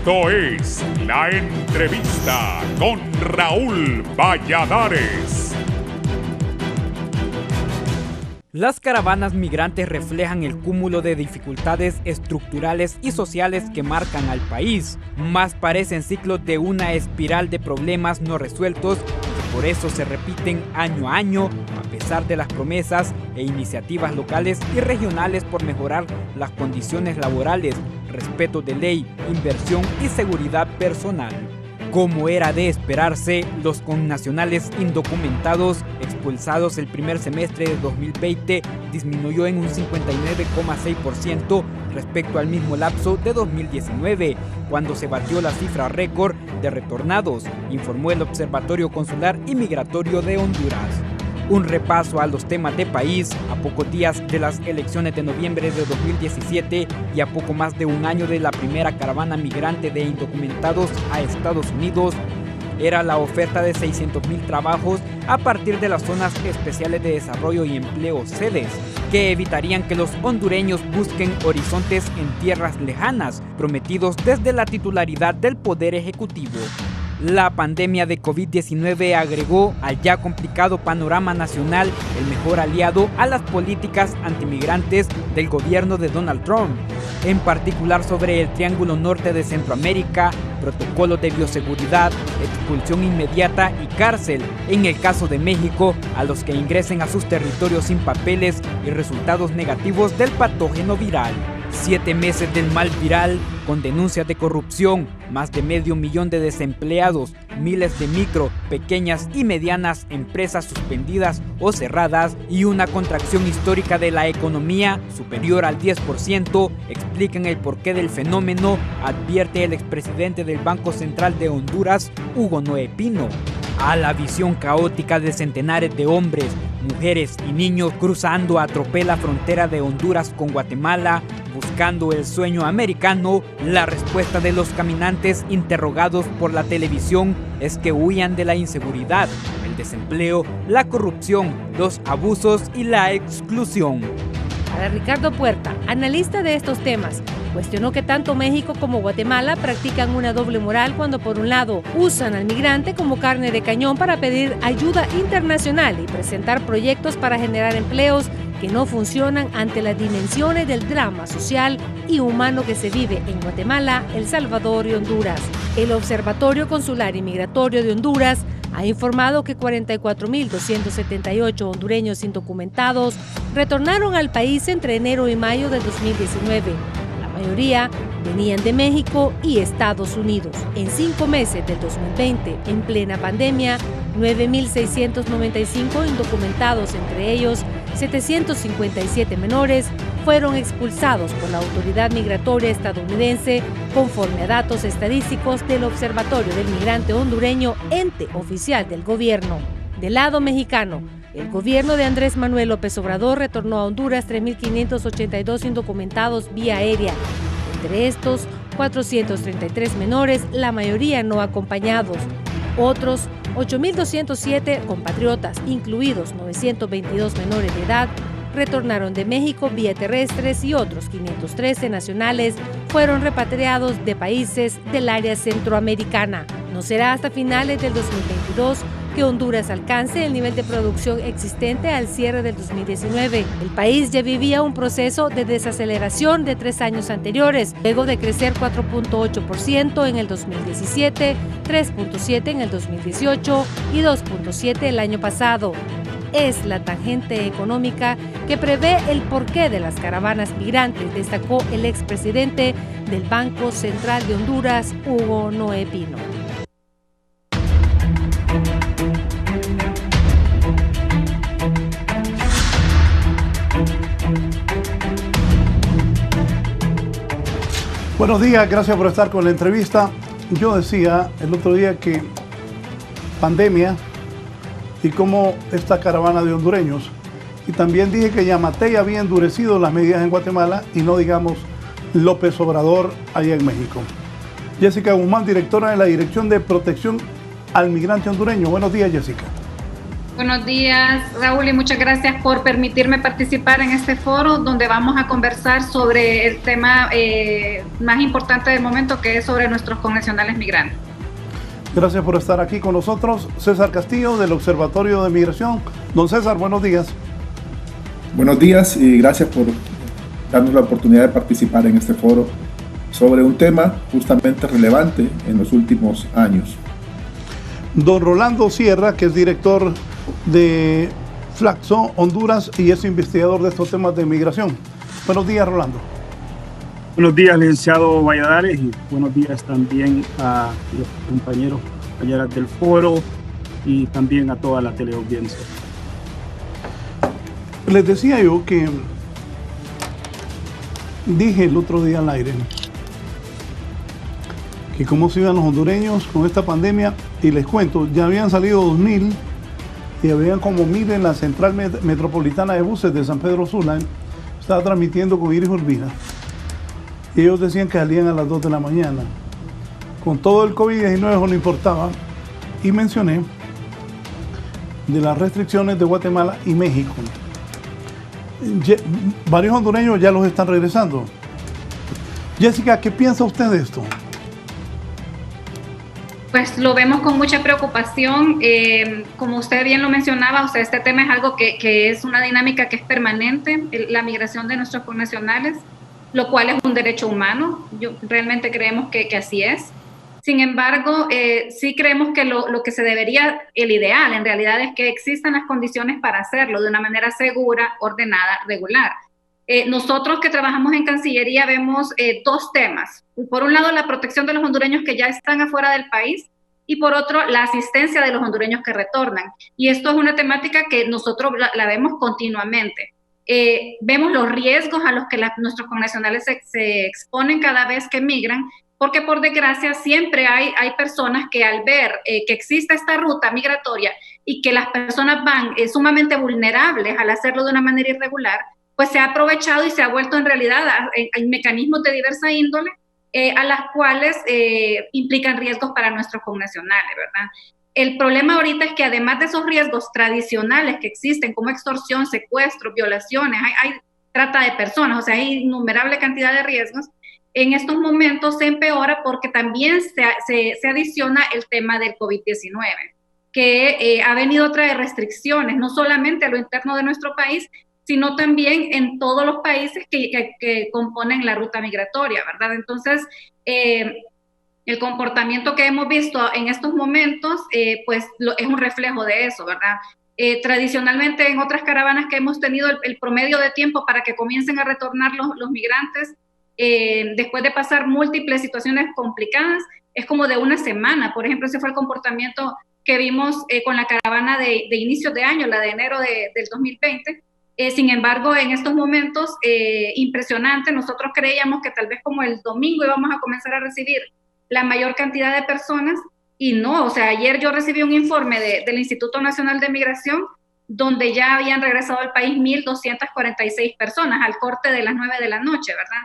Esto es La Entrevista con Raúl Valladares. Las caravanas migrantes reflejan el cúmulo de dificultades estructurales y sociales que marcan al país. Más parecen ciclos de una espiral de problemas no resueltos que por eso se repiten año a año, a pesar de las promesas e iniciativas locales y regionales por mejorar las condiciones laborales, respeto de ley, inversión y seguridad personal. Como era de esperarse, los connacionales indocumentados expulsados el primer semestre de 2020 disminuyó en un 59,6% respecto al mismo lapso de 2019, cuando se batió la cifra récord de retornados, informó el Observatorio Consular y Migratorio de Honduras. Un repaso a los temas de país, a pocos días de las elecciones de noviembre de 2017 y a poco más de un año de la primera caravana migrante de indocumentados a Estados Unidos, era la oferta de 600,000 trabajos a partir de las zonas especiales de desarrollo y empleo sedes, que evitarían que los hondureños busquen horizontes en tierras lejanas, prometidos desde la titularidad del Poder Ejecutivo. La pandemia de COVID-19 agregó al ya complicado panorama nacional el mejor aliado a las políticas antimigrantes del gobierno de Donald Trump, en particular sobre el Triángulo Norte de Centroamérica, protocolos de bioseguridad, expulsión inmediata y cárcel, en el caso de México, a los que ingresen a sus territorios sin papeles y resultados negativos del patógeno viral. 7 meses del mal viral, con denuncias de corrupción, más de 500,000 de desempleados, miles de micro, pequeñas y medianas empresas suspendidas o cerradas y una contracción histórica de la economía superior al 10%, explican el porqué del fenómeno, advierte el expresidente del Banco Central de Honduras, Hugo Noé Pino. A la visión caótica de centenares de hombres, mujeres y niños cruzando a tropel la frontera de Honduras con Guatemala, buscando el sueño americano, la respuesta de los caminantes interrogados por la televisión es que huían de la inseguridad, el desempleo, la corrupción, los abusos y la exclusión. Para Ricardo Puerta, analista de estos temas, cuestionó que tanto México como Guatemala practican una doble moral cuando por un lado usan al migrante como carne de cañón para pedir ayuda internacional y presentar proyectos para generar empleos que no funcionan ante las dimensiones del drama social y humano que se vive en Guatemala, El Salvador y Honduras. El Observatorio Consular y Migratorio de Honduras ha informado que 44,278 hondureños indocumentados retornaron al país entre enero y mayo del 2019. La mayoría venían de México y Estados Unidos. En 5 meses del 2020, en plena pandemia, 9,695 indocumentados, entre ellos 757 menores, fueron expulsados por la autoridad migratoria estadounidense, conforme a datos estadísticos del Observatorio del Migrante Hondureño, ente oficial del gobierno. Del lado mexicano, el gobierno de Andrés Manuel López Obrador retornó a Honduras 3,582 indocumentados vía aérea. Entre estos, 433 menores, la mayoría no acompañados. Otros 8,207 compatriotas, incluidos 922 menores de edad, retornaron de México vía terrestres y otros 513 nacionales fueron repatriados de países del área centroamericana. No será hasta finales del 2022 que Honduras alcance el nivel de producción existente al cierre del 2019. El país ya vivía un proceso de desaceleración de 3 años anteriores, luego de crecer 4,8% en el 2017, 3,7% en el 2018 y 2,7% el año pasado. Es la tangente económica que prevé el porqué de las caravanas migrantes, destacó el expresidente del Banco Central de Honduras, Hugo Noé Pino. Buenos días, gracias por estar con la entrevista. Yo decía el otro día que pandemia y cómo esta caravana de hondureños, y también dije que Yamatei había endurecido las medidas en Guatemala y no digamos López Obrador allá en México. Jessica Guzmán, directora de la Dirección de Protección al Migrante Hondureño. Buenos días, Jessica. Buenos días, Raúl, y muchas gracias por permitirme participar en este foro donde vamos a conversar sobre el tema más importante del momento, que es sobre nuestros connacionales migrantes. Gracias por estar aquí con nosotros. César Castillo, del Observatorio de Migración. Don César, buenos días. Buenos días y gracias por darnos la oportunidad de participar en este foro sobre un tema justamente relevante en los últimos años. Don Rolando Sierra, que es director de Flaxo Honduras y es investigador de estos temas de migración. Buenos días, Rolando. Buenos días, licenciado Valladares, y buenos días también a los compañeras del foro y también a toda la teleaudiencia. Les decía yo que dije el otro día al aire que cómo se iban los hondureños con esta pandemia, y les cuento, ya habían salido 2.000 y habían como 1.000 en la central metropolitana de buses de San Pedro Sula. Estaba transmitiendo con Iris Urbina. Y ellos decían que salían a las 2 de la mañana. Con todo el COVID-19 eso no importaba. Y mencioné de las restricciones de Guatemala y México. Varios hondureños ya los están regresando. Jessica, ¿qué piensa usted de esto? Pues lo vemos con mucha preocupación. Como usted bien lo mencionaba, o sea, este tema es algo que es una dinámica que es permanente, la migración de nuestros connacionales, lo cual es un derecho humano. Yo realmente creemos que así es. Sin embargo, sí creemos que lo que se debería, el ideal en realidad, es que existan las condiciones para hacerlo de una manera segura, ordenada, regular. Nosotros que trabajamos en Cancillería vemos dos temas. Por un lado, la protección de los hondureños que ya están afuera del país, y por otro, la asistencia de los hondureños que retornan. Y esto es una temática que nosotros la vemos continuamente. Vemos los riesgos a los que nuestros connacionales se exponen cada vez que migran, porque por desgracia siempre hay personas que al ver que existe esta ruta migratoria y que las personas van sumamente vulnerables al hacerlo de una manera irregular, pues se ha aprovechado y se ha vuelto en realidad en mecanismos de diversa índole, a las cuales implican riesgos para nuestros connacionales, ¿verdad? El problema ahorita es que además de esos riesgos tradicionales que existen, como extorsión, secuestro, violaciones, hay trata de personas, o sea, hay innumerable cantidad de riesgos. En estos momentos se empeora porque también se adiciona el tema del COVID-19, que ha venido a traer restricciones, no solamente a lo interno de nuestro país, sino también en todos los países que componen la ruta migratoria, ¿verdad? Entonces, el comportamiento que hemos visto en estos momentos, pues es un reflejo de eso, ¿verdad? Tradicionalmente en otras caravanas que hemos tenido, el promedio de tiempo para que comiencen a retornar los migrantes, después de pasar múltiples situaciones complicadas, es como de una semana. Por ejemplo, ese fue el comportamiento que vimos con la caravana de inicios de año, la de enero del 2020. Sin embargo, en estos momentos, impresionante, nosotros creíamos que tal vez como el domingo íbamos a comenzar a recibir la mayor cantidad de personas, y no, o sea, ayer yo recibí un informe del Instituto Nacional de Migración donde ya habían regresado al país 1.246 personas al corte de las 9 de la noche, ¿verdad?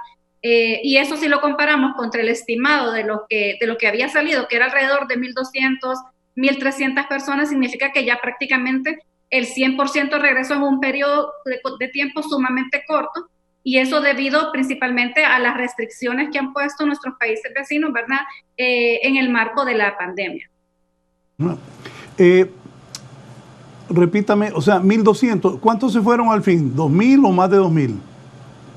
Y eso si lo comparamos contra el estimado de lo que había salido, que era alrededor de 1.200, 1.300 personas, significa que ya prácticamente el 100% regresó en un periodo de tiempo sumamente corto, y eso debido principalmente a las restricciones que han puesto nuestros países vecinos, ¿verdad?, en el marco de la pandemia. Repítame, o sea, 1.200, ¿cuántos se fueron al fin? ¿2.000 o más de 2.000?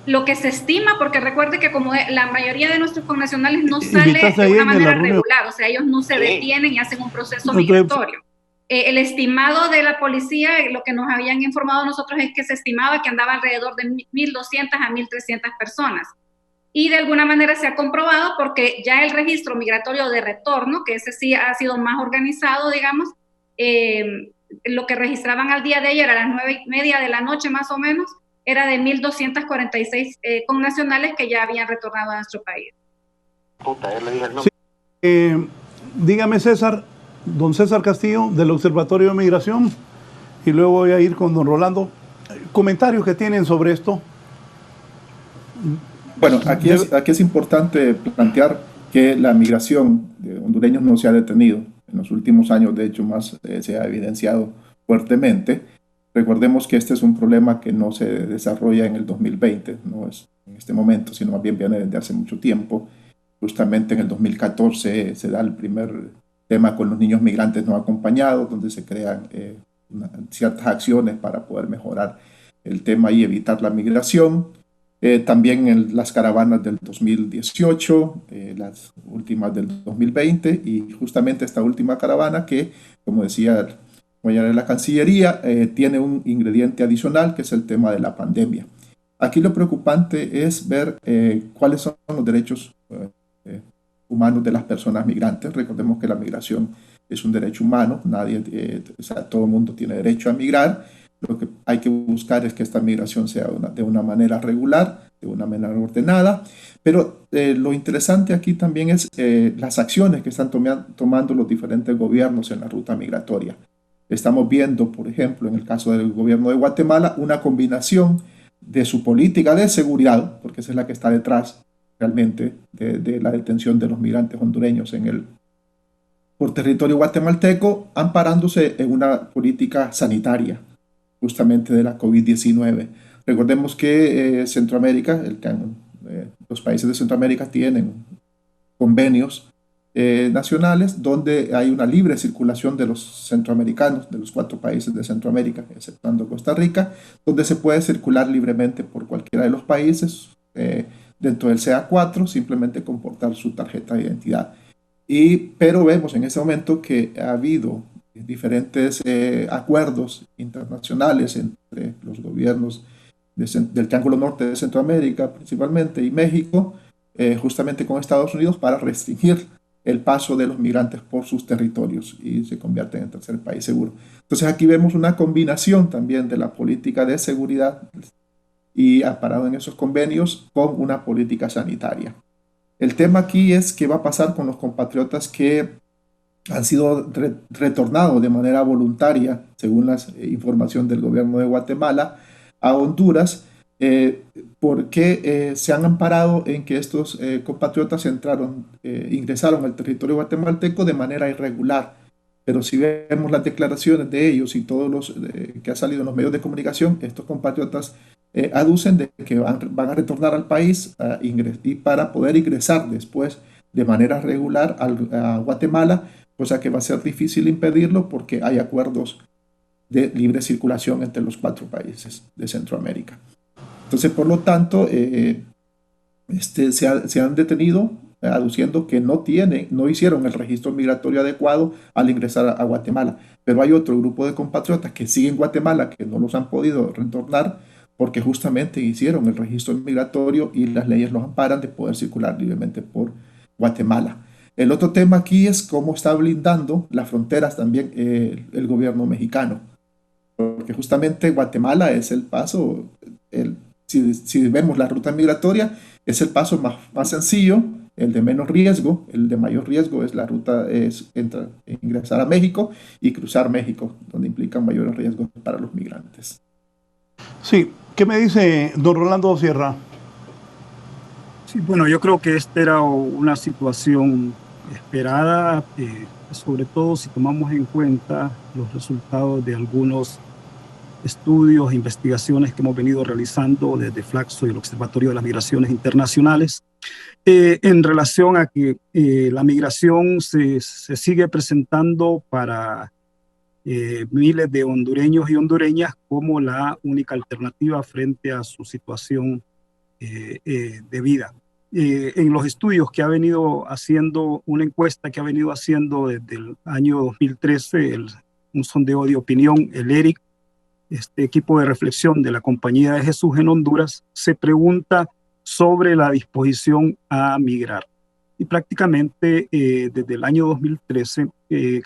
Lo que se estima, porque recuerde que como la mayoría de nuestros connacionales no sale de una manera regular, o sea, ellos no se detienen y hacen un proceso migratorio. El estimado de la policía, lo que nos habían informado a nosotros es que se estimaba que andaba alrededor de 1.200 a 1.300 personas. Y de alguna manera se ha comprobado porque ya el registro migratorio de retorno, que ese sí ha sido más organizado, digamos, lo que registraban al día de ayer a las 9:30 de la noche más o menos, era de 1.246 connacionales que ya habían retornado a nuestro país. Sí. Dígame, César, don César Castillo, del Observatorio de Migración, y luego voy a ir con don Rolando. ¿Comentarios que tienen sobre esto? Bueno, aquí es importante plantear que la migración de hondureños no se ha detenido. En los últimos años, de hecho, más se ha evidenciado fuertemente. Recordemos que este es un problema que no se desarrolla en el 2020, no es en este momento, sino más bien viene desde hace mucho tiempo. Justamente en el 2014 se da el primer tema con los niños migrantes no acompañados, donde se crean ciertas acciones para poder mejorar el tema y evitar la migración. También en las caravanas del 2018, las últimas del 2020 y justamente esta última caravana que, como decía la Cancillería, tiene un ingrediente adicional que es el tema de la pandemia. Aquí lo preocupante es ver cuáles son los derechos humanos de las personas migrantes. Recordemos que la migración es un derecho humano, todo el mundo tiene derecho a migrar. Lo que hay que buscar es que esta migración sea de una manera regular, de una manera ordenada, pero lo interesante aquí también es las acciones que están tomando los diferentes gobiernos en la ruta migratoria. Estamos viendo, por ejemplo, en el caso del gobierno de Guatemala, una combinación de su política de seguridad, porque esa es la que está detrás realmente de la detención de los migrantes hondureños por territorio guatemalteco, amparándose en una política sanitaria, justamente de la COVID-19. Recordemos que Centroamérica, los países de Centroamérica tienen convenios nacionales donde hay una libre circulación de los centroamericanos, de los 4 países de Centroamérica, exceptuando Costa Rica, donde se puede circular libremente por cualquiera de los países dentro del CA4, simplemente con portar su tarjeta de identidad. Pero vemos en ese momento que ha habido diferentes acuerdos internacionales entre los gobiernos del Triángulo Norte de Centroamérica principalmente y México, justamente con Estados Unidos, para restringir el paso de los migrantes por sus territorios y se convierten en tercer país seguro. Entonces aquí vemos una combinación también de la política de seguridad y amparado en esos convenios con una política sanitaria. El tema aquí es qué va a pasar con los compatriotas que han sido retornados de manera voluntaria, según la información del gobierno de Guatemala, a Honduras, porque se han amparado en que estos compatriotas ingresaron al territorio guatemalteco de manera irregular. Pero si vemos las declaraciones de ellos y todos los que ha salido en los medios de comunicación, estos compatriotas aducen de que van a retornar al país y para poder ingresar después de manera regular a Guatemala, cosa que va a ser difícil impedirlo porque hay acuerdos de libre circulación entre los 4 países de Centroamérica. Entonces, por lo tanto, se han detenido aduciendo que no hicieron el registro migratorio adecuado al ingresar a Guatemala. Pero hay otro grupo de compatriotas que siguen en Guatemala que no los han podido retornar porque justamente hicieron el registro migratorio y las leyes los amparan de poder circular libremente por Guatemala. El otro tema aquí es cómo está blindando las fronteras también el gobierno mexicano, porque justamente Guatemala es el paso, si vemos la ruta migratoria, es el paso más sencillo, el de menos riesgo. El de mayor riesgo es la ruta, ingresar a México y cruzar México, donde implican mayores riesgos para los migrantes. Sí, ¿qué me dice don Rolando Sierra? Sí, bueno, yo creo que esta era una situación esperada, sobre todo si tomamos en cuenta los resultados de algunos estudios e investigaciones que hemos venido realizando desde Flaxo y el Observatorio de las Migraciones Internacionales, en relación a que la migración se sigue presentando para miles de hondureños y hondureñas como la única alternativa frente a su situación de vida. En los estudios que ha venido haciendo, una encuesta que ha venido haciendo desde el año 2013, un sondeo de opinión, el ERIC, este equipo de reflexión de la Compañía de Jesús en Honduras, se pregunta sobre la disposición a migrar. Y prácticamente desde el año 2013, el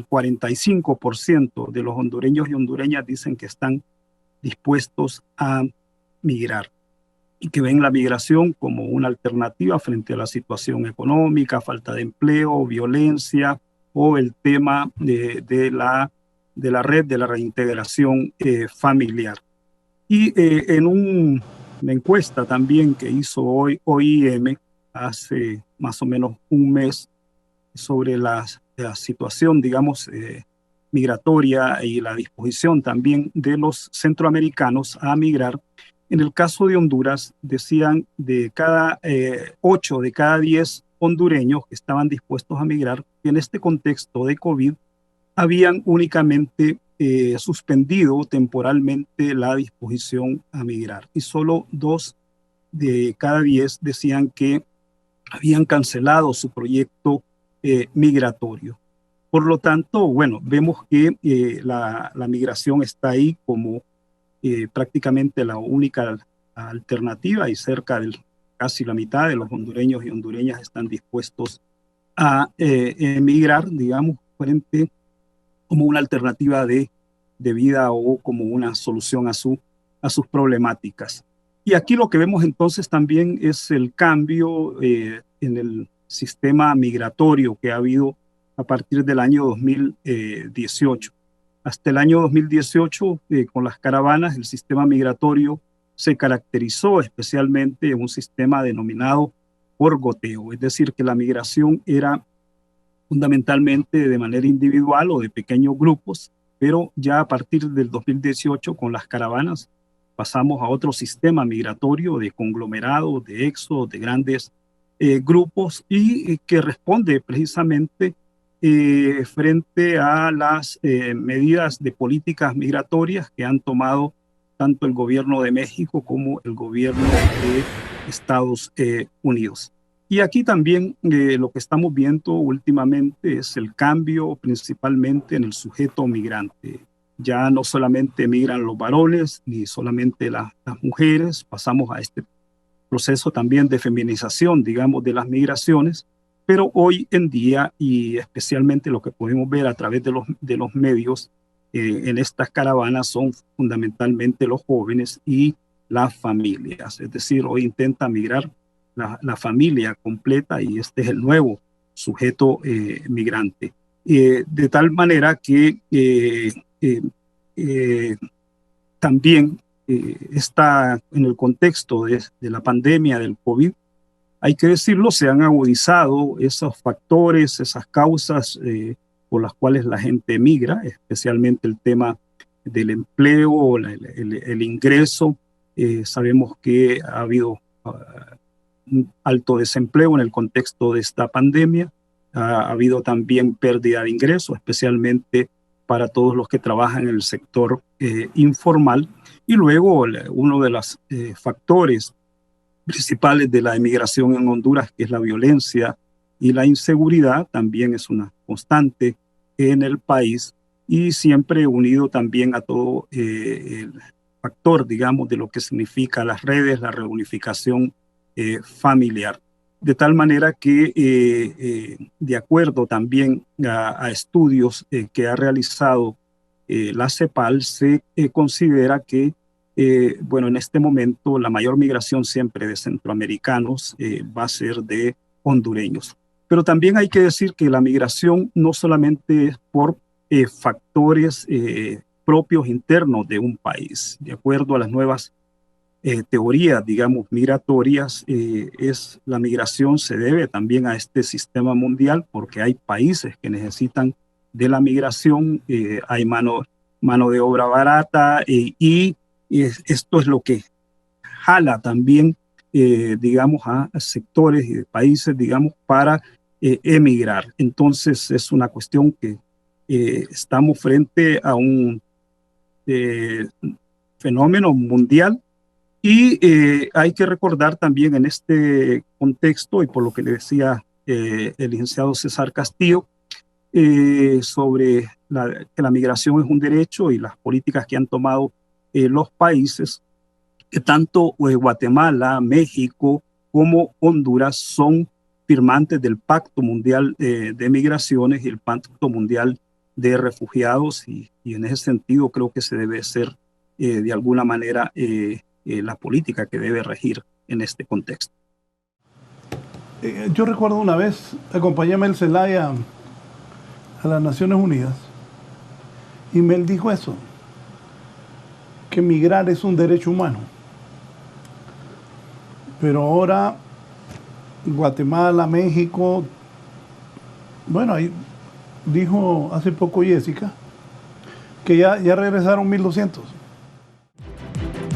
45% de los hondureños y hondureñas dicen que están dispuestos a migrar y que ven la migración como una alternativa frente a la situación económica, falta de empleo, violencia o el tema de la red de la reintegración familiar. Y en una encuesta también que hizo OIM hace más o menos un mes sobre la situación, digamos, migratoria y la disposición también de los centroamericanos a migrar. En el caso de Honduras, decían de cada 8 de cada 10 hondureños que estaban dispuestos a migrar, que en este contexto de COVID habían únicamente suspendido temporalmente la disposición a migrar. Y solo 2 de cada 10 decían que habían cancelado su proyecto migratorio. Por lo tanto, bueno, vemos que la migración está ahí como prácticamente la única alternativa, y cerca de casi la mitad de los hondureños y hondureñas están dispuestos a emigrar, digamos, frente como una alternativa de vida o como una solución a sus problemáticas. Y aquí lo que vemos entonces también es el cambio en el sistema migratorio que ha habido a partir del año 2018. Hasta el año 2018, con las caravanas, el sistema migratorio se caracterizó especialmente en un sistema denominado por goteo, es decir, que la migración era fundamentalmente de manera individual o de pequeños grupos, pero ya a partir del 2018, con las caravanas, pasamos a otro sistema migratorio de conglomerado, de éxodo, de grandes grupos, y que responde precisamente frente a las medidas de políticas migratorias que han tomado tanto el gobierno de México como el gobierno de Estados Unidos. Y aquí también lo que estamos viendo últimamente es el cambio principalmente en el sujeto migrante. Ya no solamente migran los varones ni solamente las mujeres, pasamos a este proceso también de feminización, digamos, de las migraciones, pero hoy en día, y especialmente lo que podemos ver a través de los medios en estas caravanas, son fundamentalmente los jóvenes y las familias. Es decir, hoy intenta migrar la familia completa, y este es el nuevo sujeto migrante. De tal manera que también está en el contexto de la pandemia del COVID, hay que decirlo, se han agudizado esos factores, esas causas por las cuales la gente emigra, especialmente el tema del empleo, el ingreso. Sabemos que ha habido un alto desempleo en el contexto de esta pandemia. Ha habido también pérdida de ingresos, especialmente para todos los que trabajan en el sector informal. Y luego uno de los factores principales de la emigración en Honduras, que es la violencia y la inseguridad, también es una constante en el país, y siempre unido también a todo el factor, digamos, de lo que significa las redes, la reunificación familiar. De tal manera que, de acuerdo también a estudios que ha realizado la CEPAL, se considera que bueno, en este momento la mayor migración siempre de centroamericanos va a ser de hondureños. Pero también hay que decir que la migración no solamente es por factores propios internos de un país. De acuerdo a las nuevas teorías, digamos, migratorias, la migración se debe también a este sistema mundial, porque hay países que necesitan de la migración, hay mano de obra barata, y esto es lo que jala también, digamos, a sectores y países, digamos, para emigrar. Entonces es una cuestión que estamos frente a un fenómeno mundial, y hay que recordar también en este contexto, y por lo que le decía el licenciado César Castillo, sobre que la migración es un derecho y las políticas que han tomado los países, que tanto Guatemala, México como Honduras son firmantes del Pacto Mundial de Migraciones y el Pacto Mundial de Refugiados, y en ese sentido creo que se debe ser de alguna manera la política que debe regir en este contexto. Yo recuerdo una vez, acompañé a Mel Zelaya a las Naciones Unidas, y Mel dijo eso, que migrar es un derecho humano. Pero ahora Guatemala, México, bueno, ahí dijo hace poco Jessica, que ya regresaron 1.200.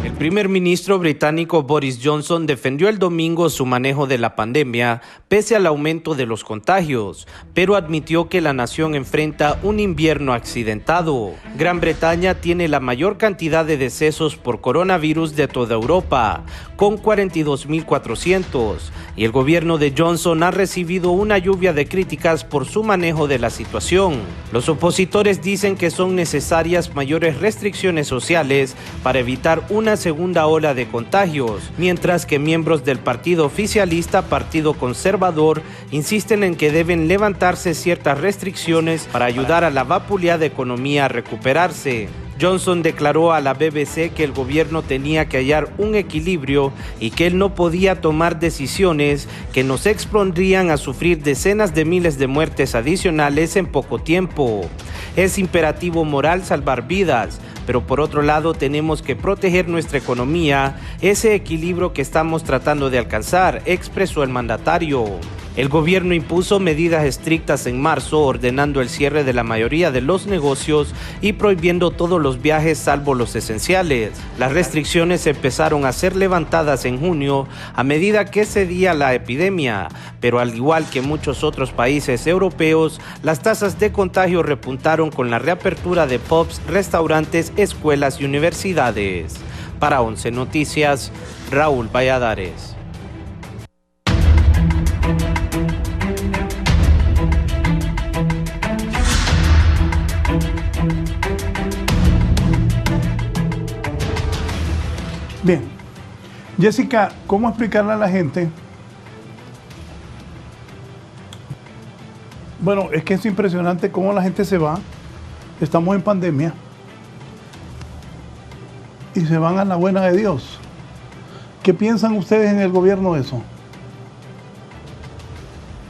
El primer ministro británico Boris Johnson defendió el domingo su manejo de la pandemia pese al aumento de los contagios, pero admitió que la nación enfrenta un invierno accidentado. Gran Bretaña tiene la mayor cantidad de decesos por coronavirus de toda Europa, con 42.400, y el gobierno de Johnson ha recibido una lluvia de críticas por su manejo de la situación. Los opositores dicen que son necesarias mayores restricciones sociales para evitar una segunda ola de contagios, mientras que miembros del partido oficialista, Partido Conservador, insisten en que deben levantarse ciertas restricciones para ayudar a la vapuleada economía a recuperarse. Johnson declaró a la BBC que el gobierno tenía que hallar un equilibrio y que él no podía tomar decisiones que nos expondrían a sufrir decenas de miles de muertes adicionales en poco tiempo. Es imperativo moral salvar vidas, pero por otro lado tenemos que proteger nuestra economía, ese equilibrio que estamos tratando de alcanzar, expresó el mandatario. El gobierno impuso medidas estrictas en marzo, ordenando el cierre de la mayoría de los negocios y prohibiendo todos los viajes salvo los esenciales. Las restricciones empezaron a ser levantadas en junio a medida que cedía la epidemia, pero al igual que muchos otros países europeos, las tasas de contagio repuntaron con la reapertura de pubs, restaurantes, escuelas y universidades. Para 11 Noticias, Raúl Valladares. Bien, Jessica, ¿cómo explicarle a la gente? Bueno, es que es impresionante cómo la gente se va. Estamos en pandemia y se van a la buena de Dios. ¿Qué piensan ustedes en el gobierno de eso?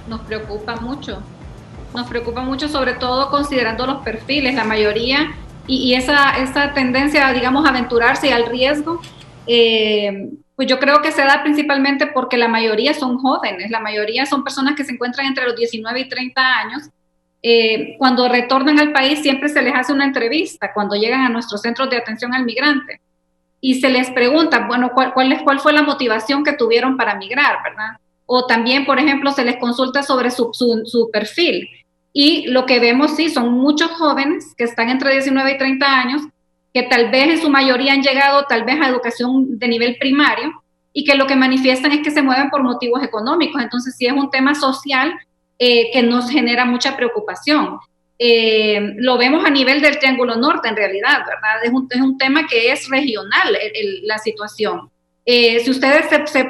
Nos preocupa mucho, sobre todo considerando los perfiles, la mayoría, y esa tendencia, digamos, a aventurarse y al riesgo. Pues yo creo que se da principalmente porque la mayoría son jóvenes, la mayoría son personas que se encuentran entre los 19 y 30 años. Cuando retornan al país siempre se les hace una entrevista cuando llegan a nuestros centros de atención al migrante y se les pregunta, bueno, ¿cuál fue la motivación que tuvieron para migrar, verdad? O también, por ejemplo, se les consulta sobre su perfil, y lo que vemos sí son muchos jóvenes que están entre 19 y 30 años que tal vez en su mayoría han llegado tal vez a educación de nivel primario y que lo que manifiestan es que se mueven por motivos económicos. Entonces sí es un tema social que nos genera mucha preocupación. Lo vemos a nivel del Triángulo Norte en realidad, ¿verdad? Es un tema que es regional la situación. Si ustedes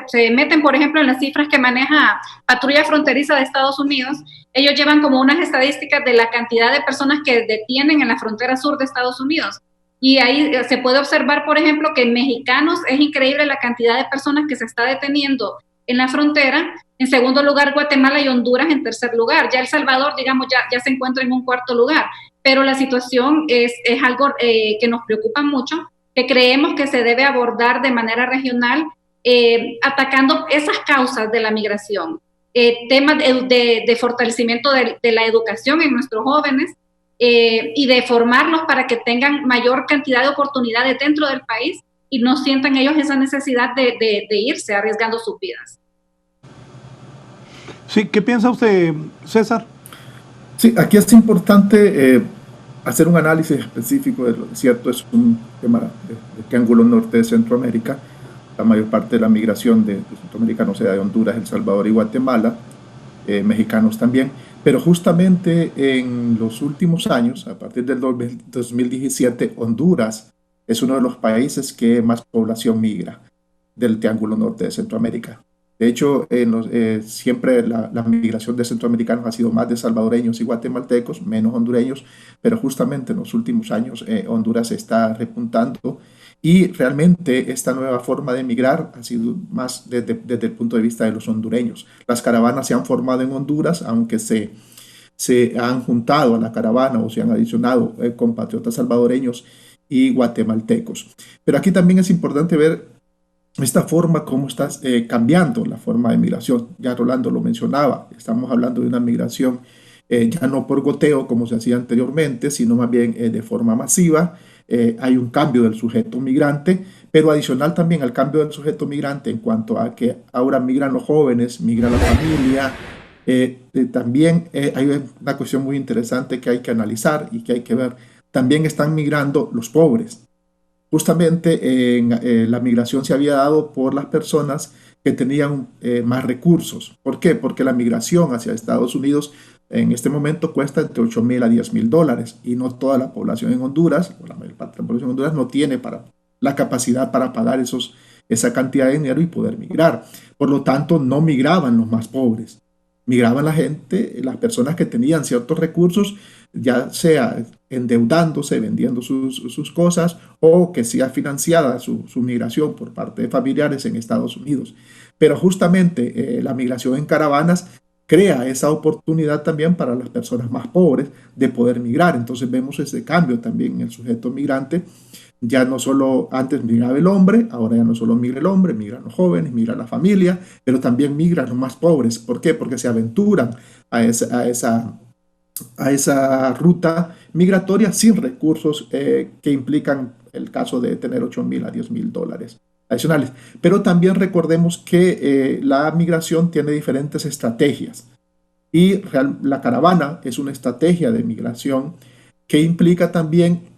se meten, por ejemplo, en las cifras que maneja Patrulla Fronteriza de Estados Unidos, ellos llevan como unas estadísticas de la cantidad de personas que detienen en la frontera sur de Estados Unidos. Y ahí se puede observar, por ejemplo, que en mexicanos es increíble la cantidad de personas que se está deteniendo en la frontera. En segundo lugar, Guatemala y Honduras en tercer lugar. Ya El Salvador, digamos, ya se encuentra en un cuarto lugar. Pero la situación es algo que nos preocupa mucho, que creemos que se debe abordar de manera regional, atacando esas causas de la migración. Temas de fortalecimiento de la educación en nuestros jóvenes, y de formarlos para que tengan mayor cantidad de oportunidades dentro del país y no sientan ellos esa necesidad de irse arriesgando sus vidas. Sí, ¿qué piensa usted, César? Sí, aquí es importante hacer un análisis específico de lo cierto. Es un tema de Triángulo Norte de Centroamérica. La mayor parte de la migración de centroamericanos se da de Honduras, El Salvador y Guatemala, mexicanos también. Pero justamente en los últimos años, a partir del 2017, Honduras es uno de los países que más población migra del Triángulo Norte de Centroamérica. De hecho, siempre la migración de centroamericanos ha sido más de salvadoreños y guatemaltecos, menos hondureños, pero justamente en los últimos años Honduras está repuntando, y realmente esta nueva forma de migrar ha sido más desde el punto de vista de los hondureños. Las caravanas se han formado en Honduras, aunque se han juntado a la caravana o se han adicionado compatriotas salvadoreños y guatemaltecos. Pero aquí también es importante ver esta forma, cómo está cambiando la forma de migración. Ya Rolando lo mencionaba, estamos hablando de una migración ya no por goteo como se hacía anteriormente, sino más bien de forma masiva. Hay un cambio del sujeto migrante, pero adicional también al cambio del sujeto migrante en cuanto a que ahora migran los jóvenes, migra la familia. También hay una cuestión muy interesante que hay que analizar y que hay que ver. También están migrando los pobres. Justamente la migración se había dado por las personas que tenían más recursos. ¿Por qué? Porque la migración hacia Estados Unidos en este momento cuesta entre $8,000 a $10,000 y no toda la población en Honduras, o la mayor parte de la población en Honduras no tiene la capacidad para pagar esa cantidad de dinero y poder migrar. Por lo tanto, no migraban los más pobres. Migraban la gente, las personas que tenían ciertos recursos, ya sea endeudándose, vendiendo sus cosas, o que sea financiada su migración por parte de familiares en Estados Unidos. Pero justamente la migración en caravanas crea esa oportunidad también para las personas más pobres de poder migrar. Entonces vemos ese cambio también en el sujeto migrante. Ya no solo antes migraba el hombre, ahora ya no solo migra el hombre, migran los jóvenes, migra la familia, pero también migran los más pobres. ¿Por qué? Porque se aventuran a esa ruta migratoria sin recursos que implican el caso de tener $8,000 a $10,000 adicionales. Pero también recordemos que la migración tiene diferentes estrategias y la caravana es una estrategia de migración que implica también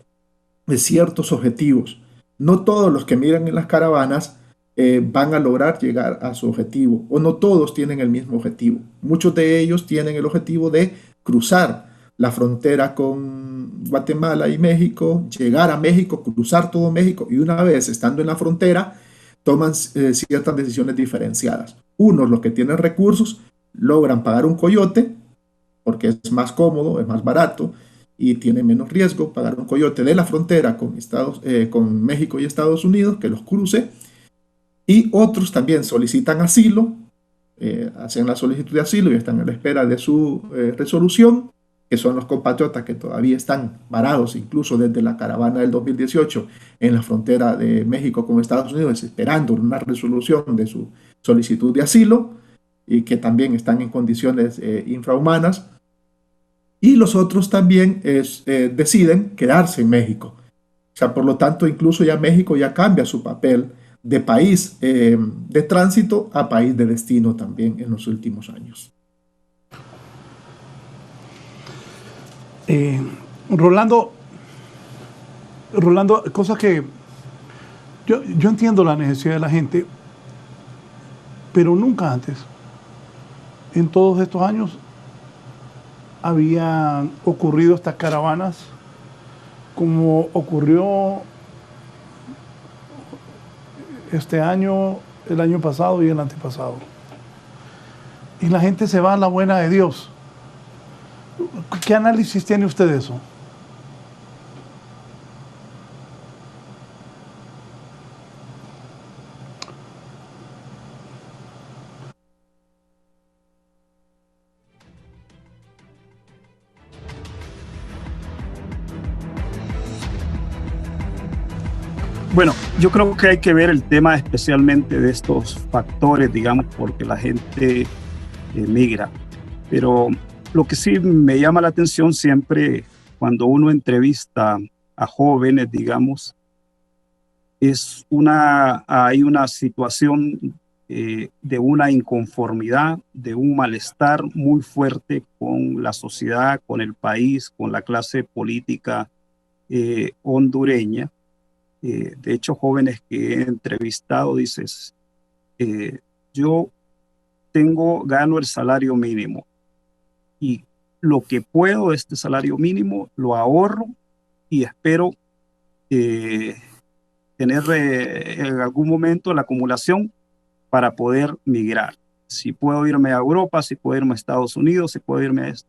de ciertos objetivos. No todos los que migran en las caravanas van a lograr llegar a su objetivo, o no todos tienen el mismo objetivo. Muchos de ellos tienen el objetivo de cruzar la frontera con Guatemala y México, llegar a México, cruzar todo México, y una vez estando en la frontera toman ciertas decisiones diferenciadas. Unos, los que tienen recursos, logran pagar un coyote porque es más cómodo, es más barato y tiene menos riesgo pagar un coyote de la frontera con México y Estados Unidos que los cruce. Y otros también solicitan asilo, hacen la solicitud de asilo y están a la espera de su resolución, que son los compatriotas que todavía están varados, incluso desde la caravana del 2018, en la frontera de México con Estados Unidos, esperando una resolución de su solicitud de asilo y que también están en condiciones infrahumanas. Y los otros también deciden quedarse en México. O sea, por lo tanto, incluso ya México ya cambia su papel de país de tránsito a país de destino también en los últimos años. Rolando, cosas que yo entiendo la necesidad de la gente, pero nunca antes, en todos estos años, habían ocurrido estas caravanas como ocurrió este año, el año pasado y el antepasado. Y la gente se va a la buena de Dios. ¿Qué análisis tiene usted de eso? Bueno, yo creo que hay que ver el tema especialmente de estos factores, digamos, porque la gente migra. Pero lo que sí me llama la atención siempre cuando uno entrevista a jóvenes, digamos, hay una situación de una inconformidad, de un malestar muy fuerte con la sociedad, con el país, con la clase política hondureña. De hecho, jóvenes que he entrevistado dices, yo gano el salario mínimo y lo que puedo de este salario mínimo lo ahorro y espero tener en algún momento la acumulación para poder migrar. Si puedo irme a Europa, si puedo irme a Estados Unidos, si puedo irme a esto,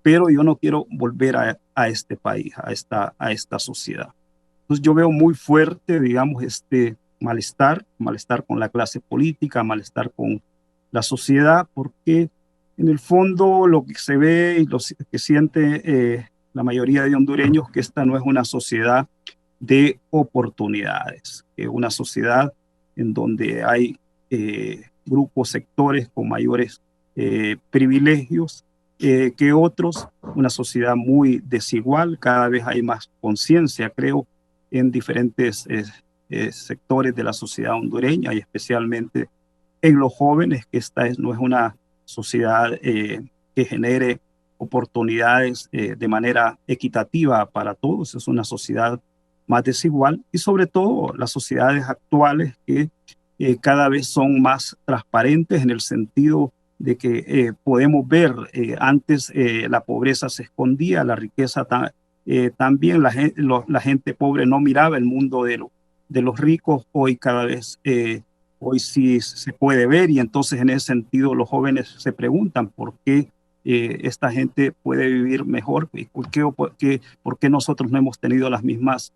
pero yo no quiero volver a este país, a esta sociedad. Entonces yo veo muy fuerte, digamos, este malestar con la clase política, malestar con la sociedad, porque en el fondo lo que se ve y lo que siente la mayoría de hondureños que esta no es una sociedad de oportunidades, es una sociedad en donde hay grupos, sectores con mayores privilegios que otros, una sociedad muy desigual, cada vez hay más conciencia, creo, en diferentes sectores de la sociedad hondureña y especialmente en los jóvenes, que no es una sociedad que genere oportunidades de manera equitativa para todos, es una sociedad más desigual y sobre todo las sociedades actuales que cada vez son más transparentes en el sentido de que podemos ver, antes la pobreza se escondía, la riqueza también, la gente pobre no miraba el mundo de los ricos, hoy cada vez, hoy sí se puede ver y entonces en ese sentido los jóvenes se preguntan por qué esta gente puede vivir mejor y por qué nosotros no hemos tenido las mismas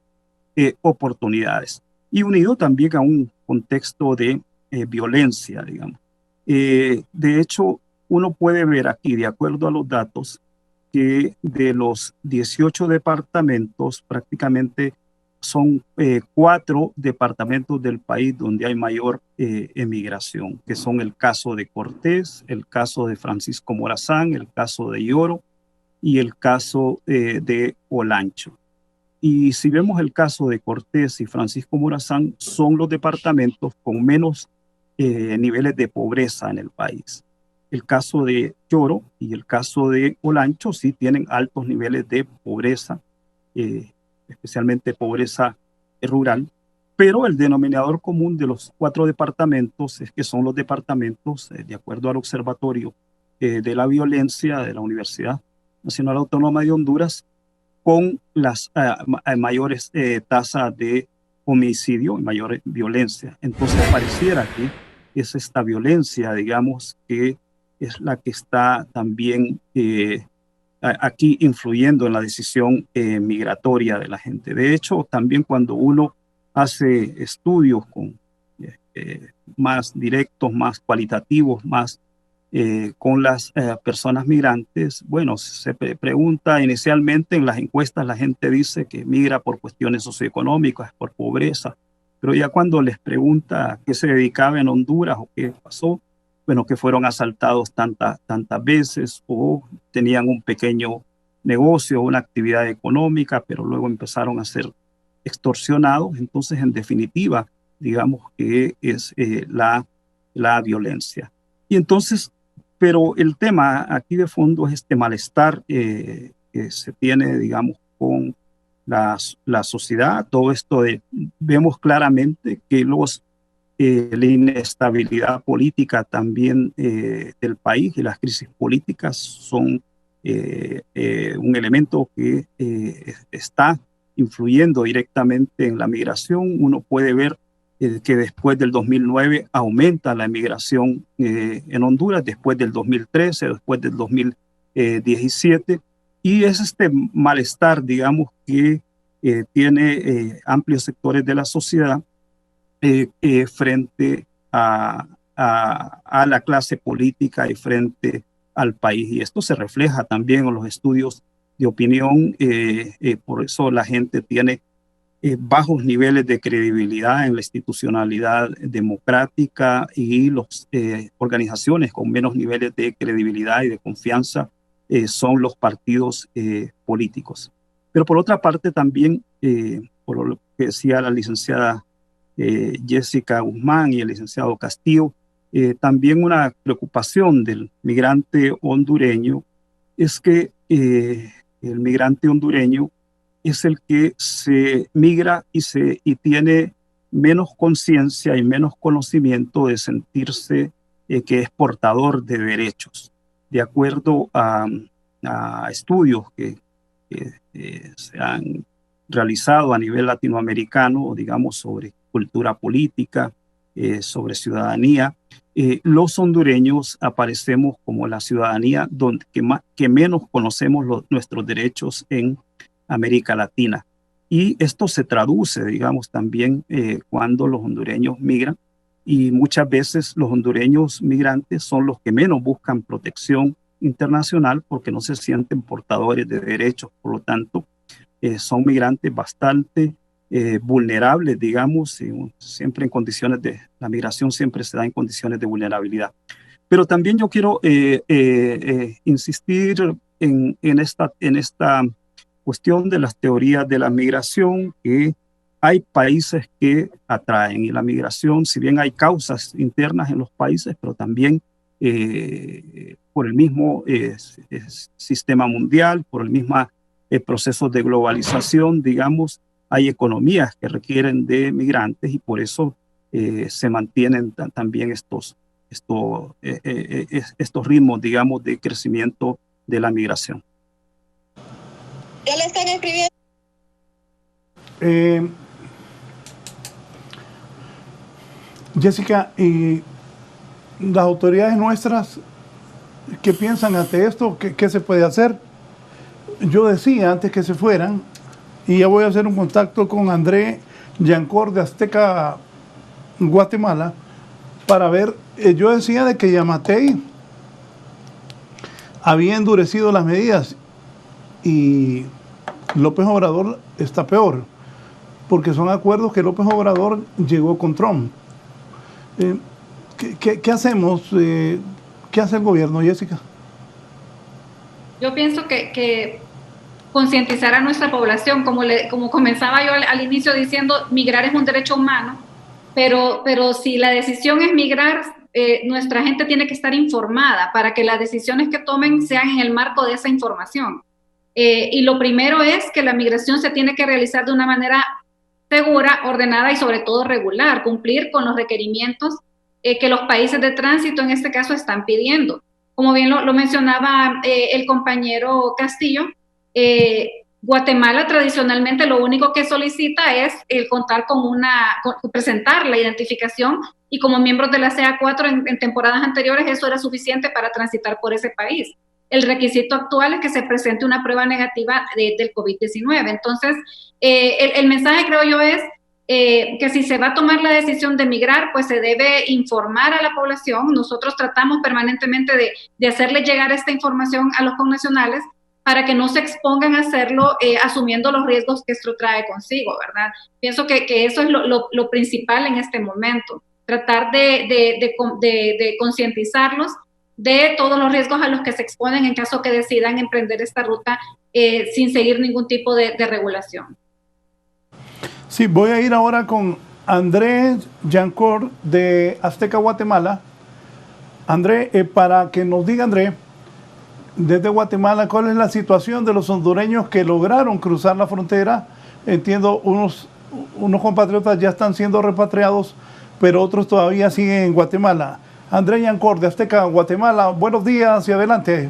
oportunidades. Y unido también a un contexto de violencia, digamos. De hecho, uno puede ver aquí, de acuerdo a los datos, que de los 18 departamentos, prácticamente son 4 departamentos del país donde hay mayor emigración, que son el caso de Cortés, el caso de Francisco Morazán, el caso de Yoro y el caso de Olancho. Y si vemos el caso de Cortés y Francisco Morazán, son los departamentos con menos niveles de pobreza en el país. El caso de Yoro y el caso de Olancho sí tienen altos niveles de pobreza, especialmente pobreza rural, pero el denominador común de los 4 departamentos es que son los departamentos, de acuerdo al Observatorio de la Violencia de la Universidad Nacional Autónoma de Honduras, con las mayores tasas de homicidio y mayor violencia. Entonces pareciera que es esta violencia, digamos, que es la que está también aquí influyendo en la decisión migratoria de la gente. De hecho, también cuando uno hace estudios más directos, más cualitativos, más con las personas migrantes, bueno, se pregunta inicialmente en las encuestas, la gente dice que migra por cuestiones socioeconómicas, por pobreza, pero ya cuando les pregunta a qué se dedicaba en Honduras o qué pasó, bueno, que fueron asaltados tantas veces o tenían un pequeño negocio, una actividad económica, pero luego empezaron a ser extorsionados. Entonces, en definitiva, digamos que es la violencia. Y entonces, pero el tema aquí de fondo es este malestar que se tiene, digamos, con la sociedad. Todo esto vemos claramente que la inestabilidad política también del país y las crisis políticas son un elemento que está influyendo directamente en la migración. Uno puede ver que después del 2009 aumenta la migración en Honduras, después del 2013, después del 2017, y es este malestar, digamos, que tiene amplios sectores de la sociedad frente a la clase política y frente al país. Y esto se refleja también en los estudios de opinión, por eso la gente tiene bajos niveles de credibilidad en la institucionalidad democrática y las organizaciones con menos niveles de credibilidad y de confianza son los partidos políticos. Pero por otra parte también, por lo que decía la licenciada Jessica Guzmán y el licenciado Castillo, también una preocupación del migrante hondureño es que el migrante hondureño es el que se migra y tiene menos conciencia y menos conocimiento de sentirse que es portador de derechos. De acuerdo a estudios que se han realizado a nivel latinoamericano, digamos, sobre cultura política, sobre ciudadanía, los hondureños aparecemos como la ciudadanía que menos conocemos nuestros derechos en América Latina. Y esto se traduce, digamos, también cuando los hondureños migran, y muchas veces los hondureños migrantes son los que menos buscan protección internacional porque no se sienten portadores de derechos. Por lo tanto, son migrantes bastante vulnerables, digamos, siempre en condiciones la migración siempre se da en condiciones de vulnerabilidad. Pero también yo quiero insistir en esta cuestión de las teorías de la migración, que hay países que atraen, y la migración, si bien hay causas internas en los países, pero también por el mismo sistema mundial, por el mismo proceso de globalización, digamos, hay economías que requieren de migrantes, y por eso se mantienen también estos ritmos, digamos, de crecimiento de la migración. Ya le están escribiendo. Jessica, ¿y las autoridades nuestras qué piensan ante esto? ¿Qué se puede hacer? Yo decía antes que se fueran, y ya voy a hacer un contacto con André Yancor de Azteca, Guatemala, para ver, yo decía de que Yamatei había endurecido las medidas y López Obrador está peor, porque son acuerdos que López Obrador llegó con Trump. ¿Qué hacemos? ¿Qué hace el gobierno, Jessica? Yo pienso que concientizar a nuestra población, como comenzaba yo al inicio diciendo, migrar es un derecho humano, pero si la decisión es migrar, nuestra gente tiene que estar informada para que las decisiones que tomen sean en el marco de esa información. Y lo primero es que la migración se tiene que realizar de una manera segura, ordenada y sobre todo regular, cumplir con los requerimientos que los países de tránsito en este caso están pidiendo. Como bien lo mencionaba el compañero Castillo, Guatemala tradicionalmente lo único que solicita es el contar con presentar la identificación, y como miembros de la CA4 en temporadas anteriores eso era suficiente para transitar por ese país. El requisito actual es que se presente una prueba negativa del COVID-19. Entonces, el mensaje, creo yo, es que si se va a tomar la decisión de migrar, pues se debe informar a la población. Nosotros tratamos permanentemente de hacerle llegar esta información a los connacionales para que no se expongan a hacerlo asumiendo los riesgos que esto trae consigo, ¿verdad? Pienso que eso es lo principal en este momento, tratar de concientizarlos de todos los riesgos a los que se exponen en caso que decidan emprender esta ruta sin seguir ningún tipo de regulación. Sí, voy a ir ahora con André Yancor de Azteca, Guatemala. André, para que nos diga, André, desde Guatemala, ¿cuál es la situación de los hondureños que lograron cruzar la frontera? Entiendo, unos compatriotas ya están siendo repatriados, pero otros todavía siguen en Guatemala. André Yancor de Azteca, Guatemala, buenos días y adelante.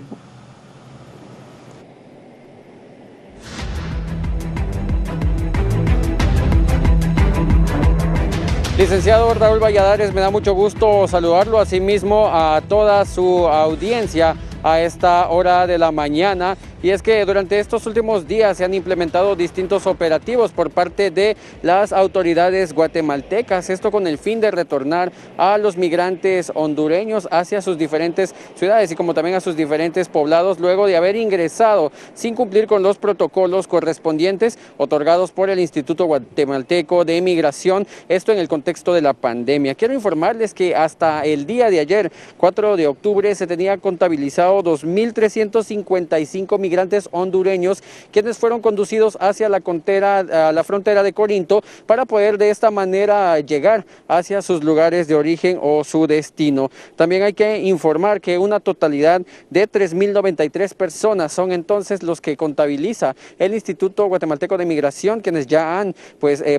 Licenciado Raúl Valladares, me da mucho gusto saludarlo, asimismo a toda su audiencia a esta hora de la mañana. Y es que durante estos últimos días se han implementado distintos operativos por parte de las autoridades guatemaltecas, esto con el fin de retornar a los migrantes hondureños hacia sus diferentes ciudades y como también a sus diferentes poblados, luego de haber ingresado sin cumplir con los protocolos correspondientes otorgados por el Instituto Guatemalteco de Migración, esto en el contexto de la pandemia. Quiero informarles que hasta el día de ayer, 4 de octubre, se tenía contabilizado 2.355 migrantes hondureños, quienes fueron conducidos hacia la frontera de Corinto para poder de esta manera llegar hacia sus lugares de origen o su destino. También hay que informar que una totalidad de 3.093 personas son entonces los que contabiliza el Instituto Guatemalteco de Migración, quienes ya han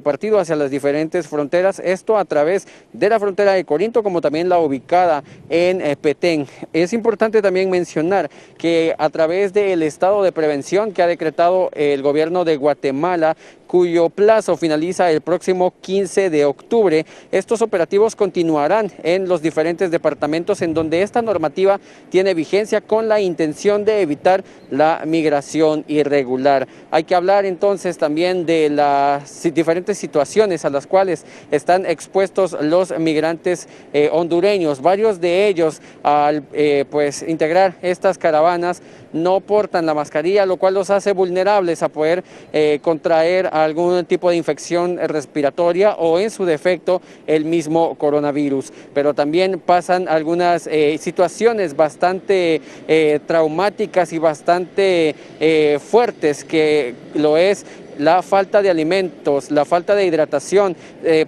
partido hacia las diferentes fronteras, esto a través de la frontera de Corinto como también la ubicada en Petén. Es importante también mencionar que a través del estado de prevención que ha decretado el gobierno de Guatemala, cuyo plazo finaliza el próximo 15 de octubre. Estos operativos continuarán en los diferentes departamentos en donde esta normativa tiene vigencia con la intención de evitar la migración irregular. Hay que hablar entonces también de las diferentes situaciones a las cuales están expuestos los migrantes hondureños. Varios de ellos al integrar estas caravanas no portan la mascarilla, lo cual los hace vulnerables a poder contraer algún tipo de infección respiratoria o en su defecto el mismo coronavirus. Pero también pasan algunas situaciones bastante traumáticas y bastante fuertes, que lo es la falta de alimentos, la falta de hidratación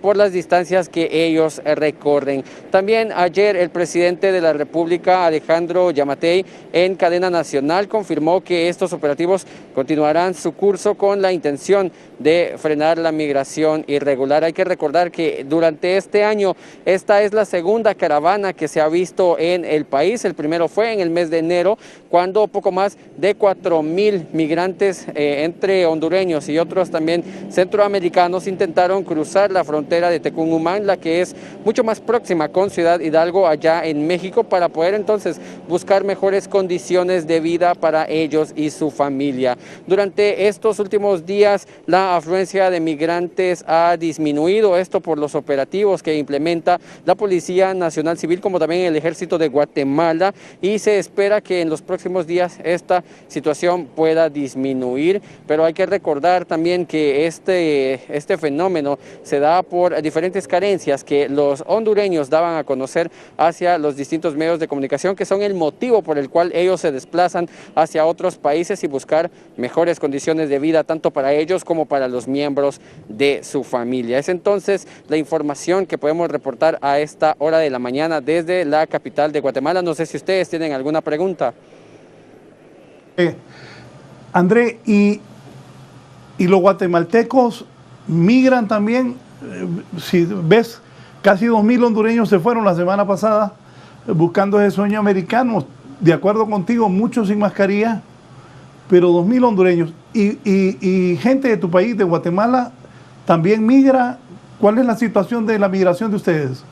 por las distancias que ellos recorren. También ayer el presidente de la República, Alejandro Yamatei, en cadena nacional confirmó que estos operativos continuarán su curso con la intención de frenar la migración irregular. Hay que recordar que durante este año esta es la segunda caravana que se ha visto en el país. El primero fue en el mes de enero, cuando poco más de 4,000 migrantes entre hondureños y otros también centroamericanos intentaron cruzar la frontera de Tecumumán, la que es mucho más próxima con Ciudad Hidalgo allá en México, para poder entonces buscar mejores condiciones de vida para ellos y su familia. Durante estos últimos días la afluencia de migrantes ha disminuido, esto por los operativos que implementa la Policía Nacional Civil como también el Ejército de Guatemala, y se espera que en los próximos días esta situación pueda disminuir, pero hay que recordar también que este fenómeno se da por diferentes carencias que los hondureños daban a conocer hacia los distintos medios de comunicación, que son el motivo por el cual ellos se desplazan hacia otros países y buscar mejores condiciones de vida tanto para ellos como para los miembros de su familia. Es entonces la información que podemos reportar a esta hora de la mañana desde la capital de Guatemala. No sé si ustedes tienen alguna pregunta. André, ¿y los guatemaltecos migran también? Si ves, casi 2,000 hondureños se fueron la semana pasada buscando ese sueño americano. De acuerdo contigo, muchos sin mascarilla, pero 2,000 hondureños. Y gente de tu país, de Guatemala, también migra. ¿Cuál es la situación de la migración de ustedes?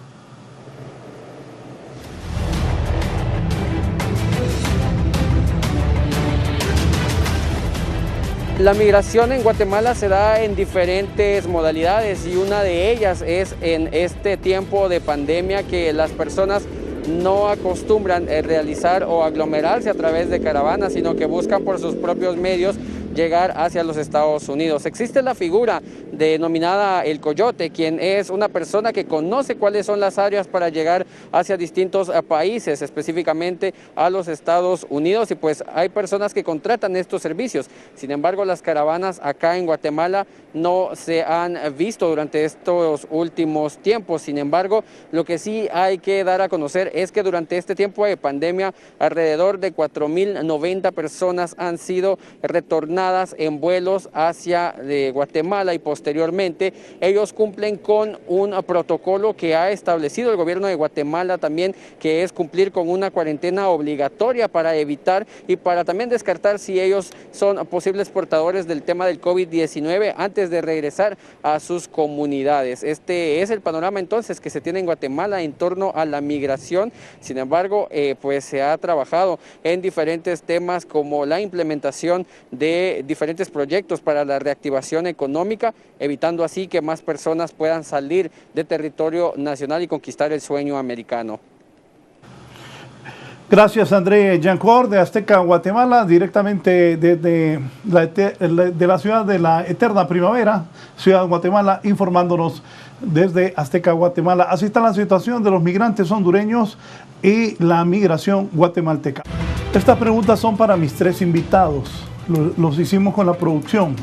La migración en Guatemala se da en diferentes modalidades, y una de ellas es en este tiempo de pandemia, que las personas no acostumbran realizar o aglomerarse a través de caravanas, sino que buscan por sus propios medios llegar hacia los Estados Unidos. Existe la figura denominada el coyote, quien es una persona que conoce cuáles son las áreas para llegar hacia distintos países, específicamente a los Estados Unidos, y pues hay personas que contratan estos servicios. Sin embargo, las caravanas acá en Guatemala no se han visto durante estos últimos tiempos. Sin embargo, lo que sí hay que dar a conocer es que durante este tiempo de pandemia, alrededor de 4,090 personas han sido retornadas en vuelos hacia Guatemala, y posteriormente ellos cumplen con un protocolo que ha establecido el gobierno de Guatemala también, que es cumplir con una cuarentena obligatoria para evitar y para también descartar si ellos son posibles portadores del tema del COVID-19 antes de regresar a sus comunidades. Este es el panorama entonces que se tiene en Guatemala en torno a la migración. Sin embargo, pues se ha trabajado en diferentes temas como la implementación de diferentes proyectos para la reactivación económica, evitando así que más personas puedan salir de territorio nacional y conquistar el sueño americano. Gracias, André Yancor, de Azteca, Guatemala, directamente desde la ciudad de la eterna primavera, Ciudad de Guatemala, informándonos desde Azteca, Guatemala. Así está la situación de los migrantes hondureños y la migración guatemalteca. Estas preguntas son para mis 3 invitados. Los hicimos con la producción.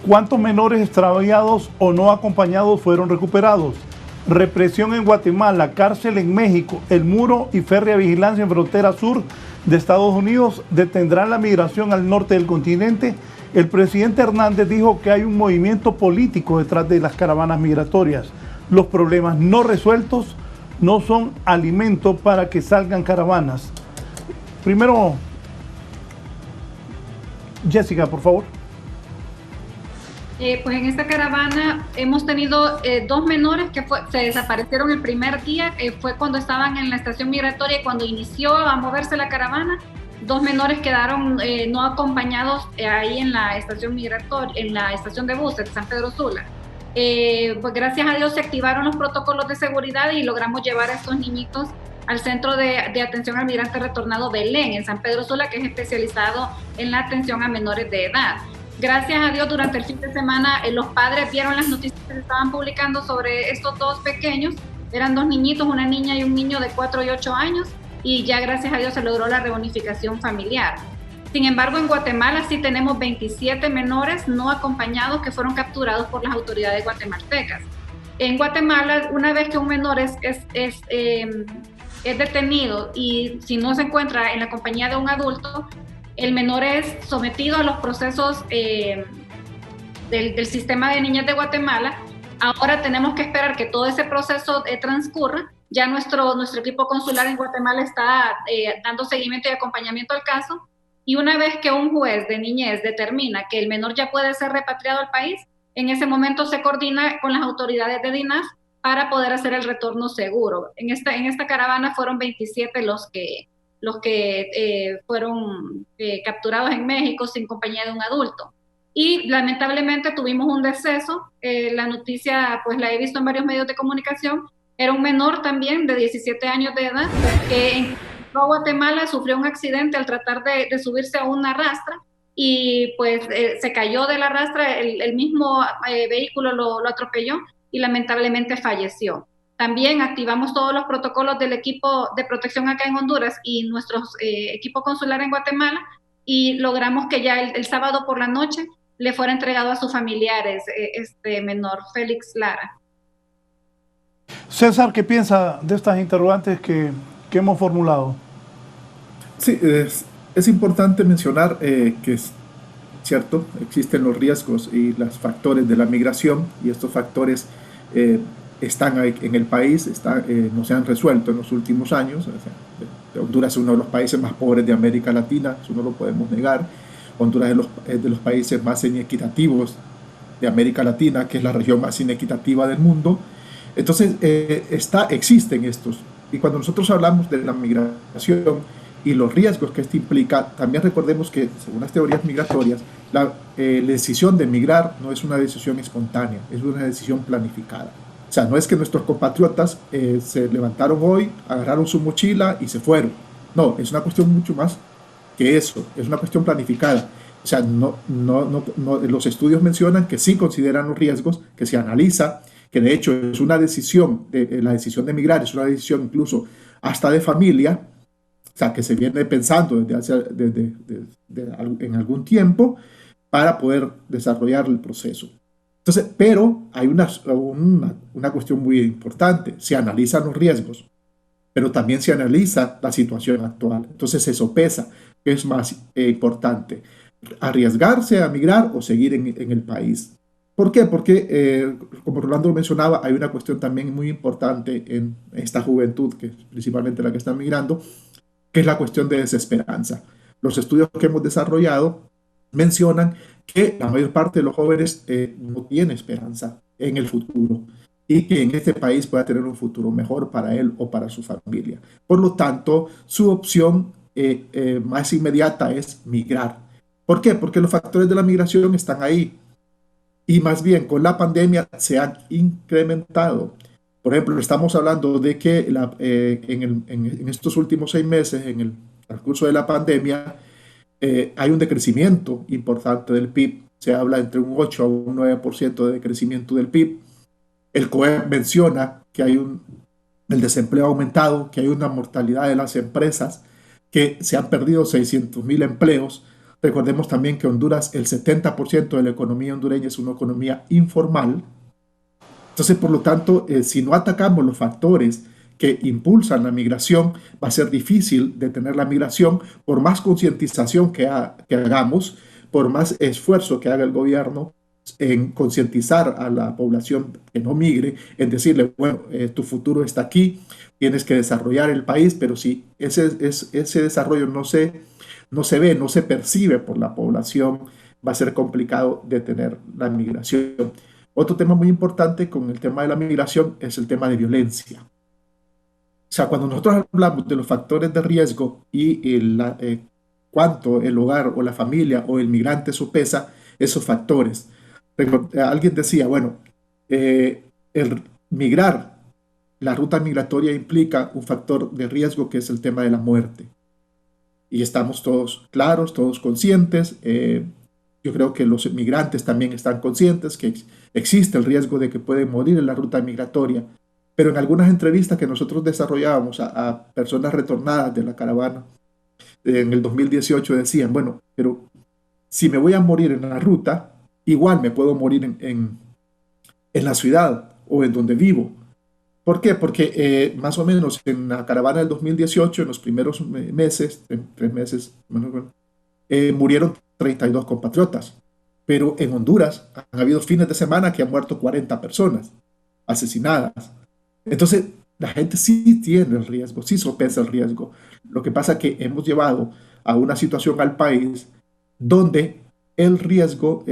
¿Cuántos menores extraviados o no acompañados fueron recuperados? Represión en Guatemala, cárcel en México, el muro y férrea vigilancia en frontera sur de Estados Unidos detendrán la migración al norte del continente. El presidente Hernández dijo que hay un movimiento político detrás de las caravanas migratorias. Los problemas no resueltos no son alimento para que salgan caravanas. Primero, Jessica, por favor. Pues en esta caravana hemos tenido 2 menores que se desaparecieron el primer día, fue cuando estaban en la estación migratoria y cuando inició a moverse la caravana. 2 menores quedaron no acompañados ahí en la estación migratoria, en la estación de buses de San Pedro Sula. Pues gracias a Dios se activaron los protocolos de seguridad y logramos llevar a estos niñitos al Centro de Atención al Migrante Retornado Belén, en San Pedro Sula, que es especializado en la atención a menores de edad. Gracias a Dios, durante el fin de semana los padres vieron las noticias que se estaban publicando sobre estos dos pequeños. Eran dos niñitos, una niña y un niño de 4 y 8 años, y ya gracias a Dios se logró la reunificación familiar. Sin embargo, en Guatemala sí tenemos 27 menores no acompañados que fueron capturados por las autoridades guatemaltecas. En Guatemala, una vez que un menor es detenido y si no se encuentra en la compañía de un adulto, el menor es sometido a los procesos del sistema de niñas de Guatemala. Ahora tenemos que esperar que todo ese proceso transcurra. Ya nuestro equipo consular en Guatemala está dando seguimiento y acompañamiento al caso. Y una vez que un juez de niñez determina que el menor ya puede ser repatriado al país, en ese momento se coordina con las autoridades de DINAS para poder hacer el retorno seguro. En esta caravana fueron 27 los que fueron capturados en México sin compañía de un adulto. Y lamentablemente tuvimos un deceso. La noticia, pues la he visto en varios medios de comunicación. Era un menor también de 17 años de edad que en Guatemala sufrió un accidente al tratar de subirse a una rastra y pues se cayó de la rastra, el mismo vehículo lo atropelló y lamentablemente falleció. También activamos todos los protocolos del equipo de protección acá en Honduras y nuestro equipo consular en Guatemala, y logramos que ya el sábado por la noche le fuera entregado a sus familiares este menor, Félix Lara. César, ¿qué piensa de estas interrogantes que hemos formulado? Sí, es importante mencionar que es cierto, existen los riesgos y los factores de la migración, y estos factores están ahí en el país, no se han resuelto en los últimos años. O sea, Honduras es uno de los países más pobres de América Latina, eso no lo podemos negar. Honduras es de los países más inequitativos de América Latina, que es la región más inequitativa del mundo. Entonces, existen estos. Y cuando nosotros hablamos de la migración y los riesgos que esto implica, también recordemos que, según las teorías migratorias, la decisión de migrar no es una decisión espontánea, es una decisión planificada. O sea, no es que nuestros compatriotas se levantaron hoy, agarraron su mochila y se fueron. No, es una cuestión mucho más que eso, es una cuestión planificada. O sea, los estudios mencionan que sí consideran los riesgos, que se analiza, que de hecho es una decisión, la decisión de migrar es una decisión incluso hasta de familia, o sea, que se viene pensando en algún tiempo para poder desarrollar el proceso. Entonces, pero hay una cuestión muy importante: se analizan los riesgos, pero también se analiza la situación actual. Entonces se sopesa qué es más importante, arriesgarse a migrar o seguir en el país. ¿Por qué? Porque, como Rolando mencionaba, hay una cuestión también muy importante en esta juventud, que es principalmente la que está migrando, que es la cuestión de desesperanza. Los estudios que hemos desarrollado mencionan que la mayor parte de los jóvenes no tiene esperanza en el futuro y que en este país pueda tener un futuro mejor para él o para su familia. Por lo tanto, su opción más inmediata es migrar. ¿Por qué? Porque los factores de la migración están ahí y más bien con la pandemia se han incrementado. Por ejemplo, estamos hablando de que en estos últimos 6 meses, en el transcurso de la pandemia, hay un decrecimiento importante del PIB. Se habla entre un 8 a un 9% de decrecimiento del PIB. El COE menciona que hay el desempleo ha aumentado, que hay una mortalidad de las empresas, que se han perdido 600,000 empleos. Recordemos también que Honduras, el 70% de la economía hondureña es una economía informal. Entonces, por lo tanto, si no atacamos los factores que impulsan la migración, va a ser difícil detener la migración, por más concientización que hagamos, por más esfuerzo que haga el gobierno en concientizar a la población que no migre, en decirle, bueno, tu futuro está aquí, tienes que desarrollar el país, pero si ese desarrollo no se ve, no se percibe por la población, va a ser complicado detener la migración. Otro tema muy importante con el tema de la migración es el tema de violencia. O sea, cuando nosotros hablamos de los factores de riesgo y cuánto el hogar o la familia o el migrante sopesa esos factores. Alguien decía, bueno, el migrar, la ruta migratoria implica un factor de riesgo que es el tema de la muerte. Y estamos todos claros, todos conscientes. Yo creo que los migrantes también están conscientes que existe el riesgo de que pueden morir en la ruta migratoria, pero en algunas entrevistas que nosotros desarrollábamos a personas retornadas de la caravana en el 2018 decían, bueno, pero si me voy a morir en la ruta, igual me puedo morir en la ciudad o en donde vivo. ¿Por qué? Porque más o menos en la caravana del 2018, en los primeros meses, 3 meses, murieron 32 compatriotas. Pero en Honduras han habido fines de semana que han muerto 40 personas asesinadas. Entonces, la gente sí tiene el riesgo, sí sopesa el riesgo. Lo que pasa es que hemos llevado a una situación al país donde el riesgo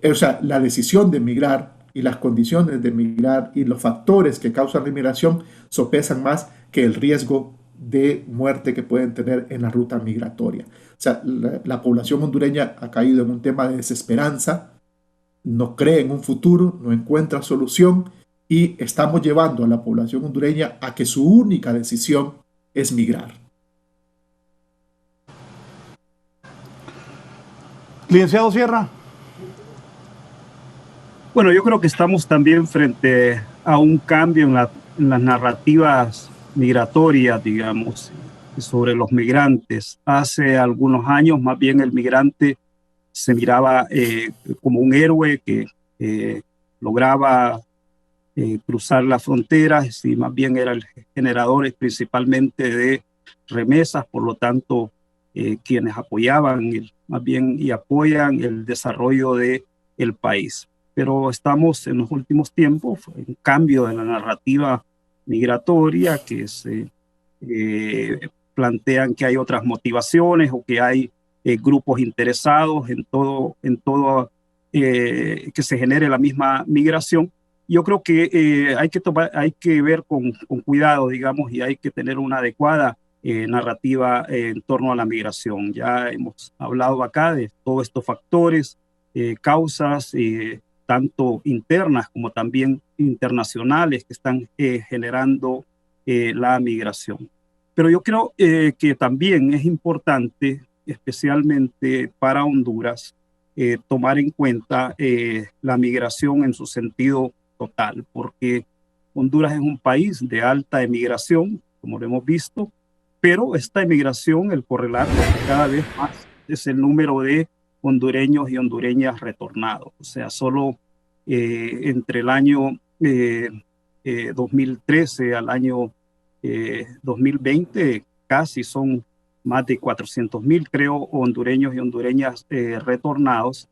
o sea, la decisión de emigrar y las condiciones de emigrar y los factores que causan la inmigración sopesan más que el riesgo de muerte que pueden tener en la ruta migratoria. O sea, la población hondureña ha caído en un tema de desesperanza, no cree en un futuro, no encuentra solución y estamos llevando a la población hondureña a que su única decisión es migrar. Licenciado Sierra. Bueno, yo creo que estamos también frente a un cambio en las narrativas migratorias, digamos, sobre los migrantes. Hace algunos años, más bien el migrante se miraba como un héroe que lograba cruzar las fronteras y más bien era el generador principalmente de remesas, por lo tanto, quienes apoyaban más bien y apoyan el desarrollo del país. Pero estamos en los últimos tiempos en un cambio de la narrativa migratoria que se plantean que hay otras motivaciones o que hay grupos interesados en todo que se genere la misma migración. Yo creo que hay que ver con cuidado, digamos, y hay que tener una adecuada narrativa en torno a la migración. Ya hemos hablado acá de todos estos factores, causas, tanto internas como también internacionales que están generando la migración. Pero yo creo que también es importante, especialmente para Honduras, tomar en cuenta la migración en su sentido total, porque Honduras es un país de alta emigración, como lo hemos visto, pero esta emigración, el correlato cada vez más es el número de hondureños y hondureñas retornados. O sea, solo entre el año 2013 al año 2020 casi son más de 400,000, creo, hondureños y hondureñas retornados.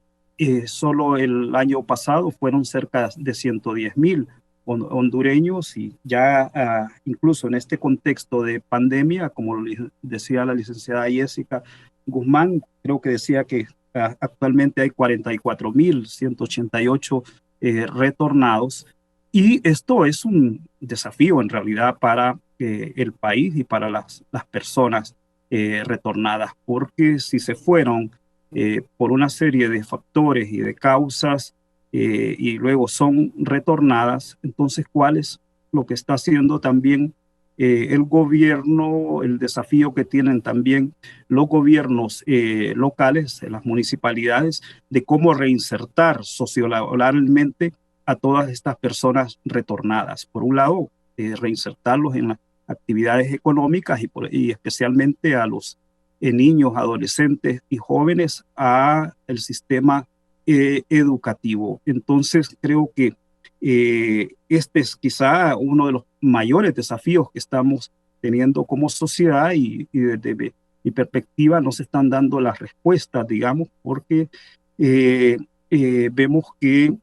Solo el año pasado fueron cerca de 110,000 hondureños y ya incluso en este contexto de pandemia, como decía la licenciada Jessica Guzmán, creo que decía que actualmente hay 44,188 retornados y esto es un desafío en realidad para el país y para las personas retornadas, porque si se fueron por una serie de factores y de causas y luego son retornadas, entonces ¿cuál es lo que está haciendo también el gobierno, el desafío que tienen también los gobiernos locales, las municipalidades, de cómo reinsertar sociolaboralmente a todas estas personas retornadas? Por un lado, reinsertarlos en las actividades económicas y especialmente a los niños, adolescentes y jóvenes a el sistema educativo. Entonces creo que este es quizá uno de los mayores desafíos que estamos teniendo como sociedad y desde mi perspectiva no se están dando las respuestas, digamos, porque vemos que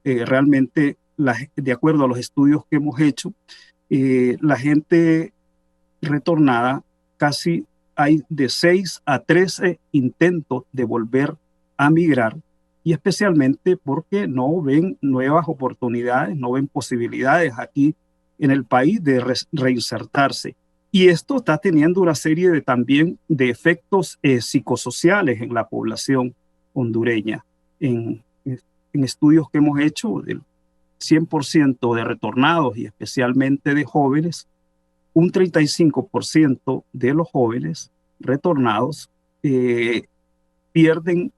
realmente, de acuerdo a los estudios que hemos hecho, la gente retornada casi hay de 6 a 13 intentos de volver a migrar, y especialmente porque no ven nuevas oportunidades, no ven posibilidades aquí en el país de reinsertarse. Y esto está teniendo una serie también de efectos psicosociales en la población hondureña. En estudios que hemos hecho, del 100% de retornados y especialmente de jóvenes, un 35% de los jóvenes retornados pierden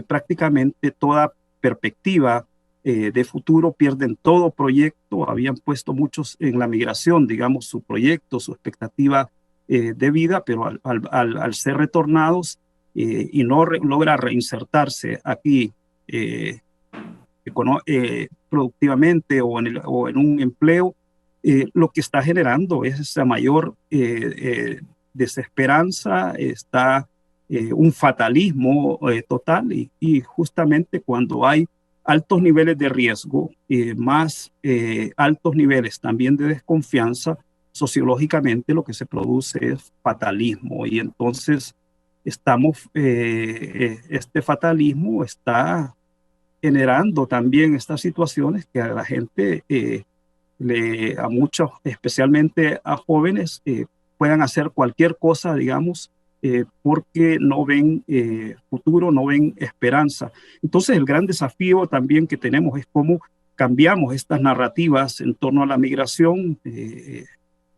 prácticamente toda perspectiva de futuro, pierden todo proyecto. Habían puesto muchos en la migración, digamos, su proyecto, su expectativa de vida, pero al ser retornados y no logra reinsertarse aquí productivamente o en un empleo, lo que está generando es esa mayor desesperanza, está un fatalismo total y justamente cuando hay altos niveles de riesgo, más altos niveles también de desconfianza, sociológicamente lo que se produce es fatalismo y entonces este fatalismo está generando también estas situaciones que a la gente, a muchos, especialmente a jóvenes, puedan hacer cualquier cosa, digamos, porque no ven futuro, no ven esperanza. Entonces el gran desafío también que tenemos es cómo cambiamos estas narrativas en torno a la migración.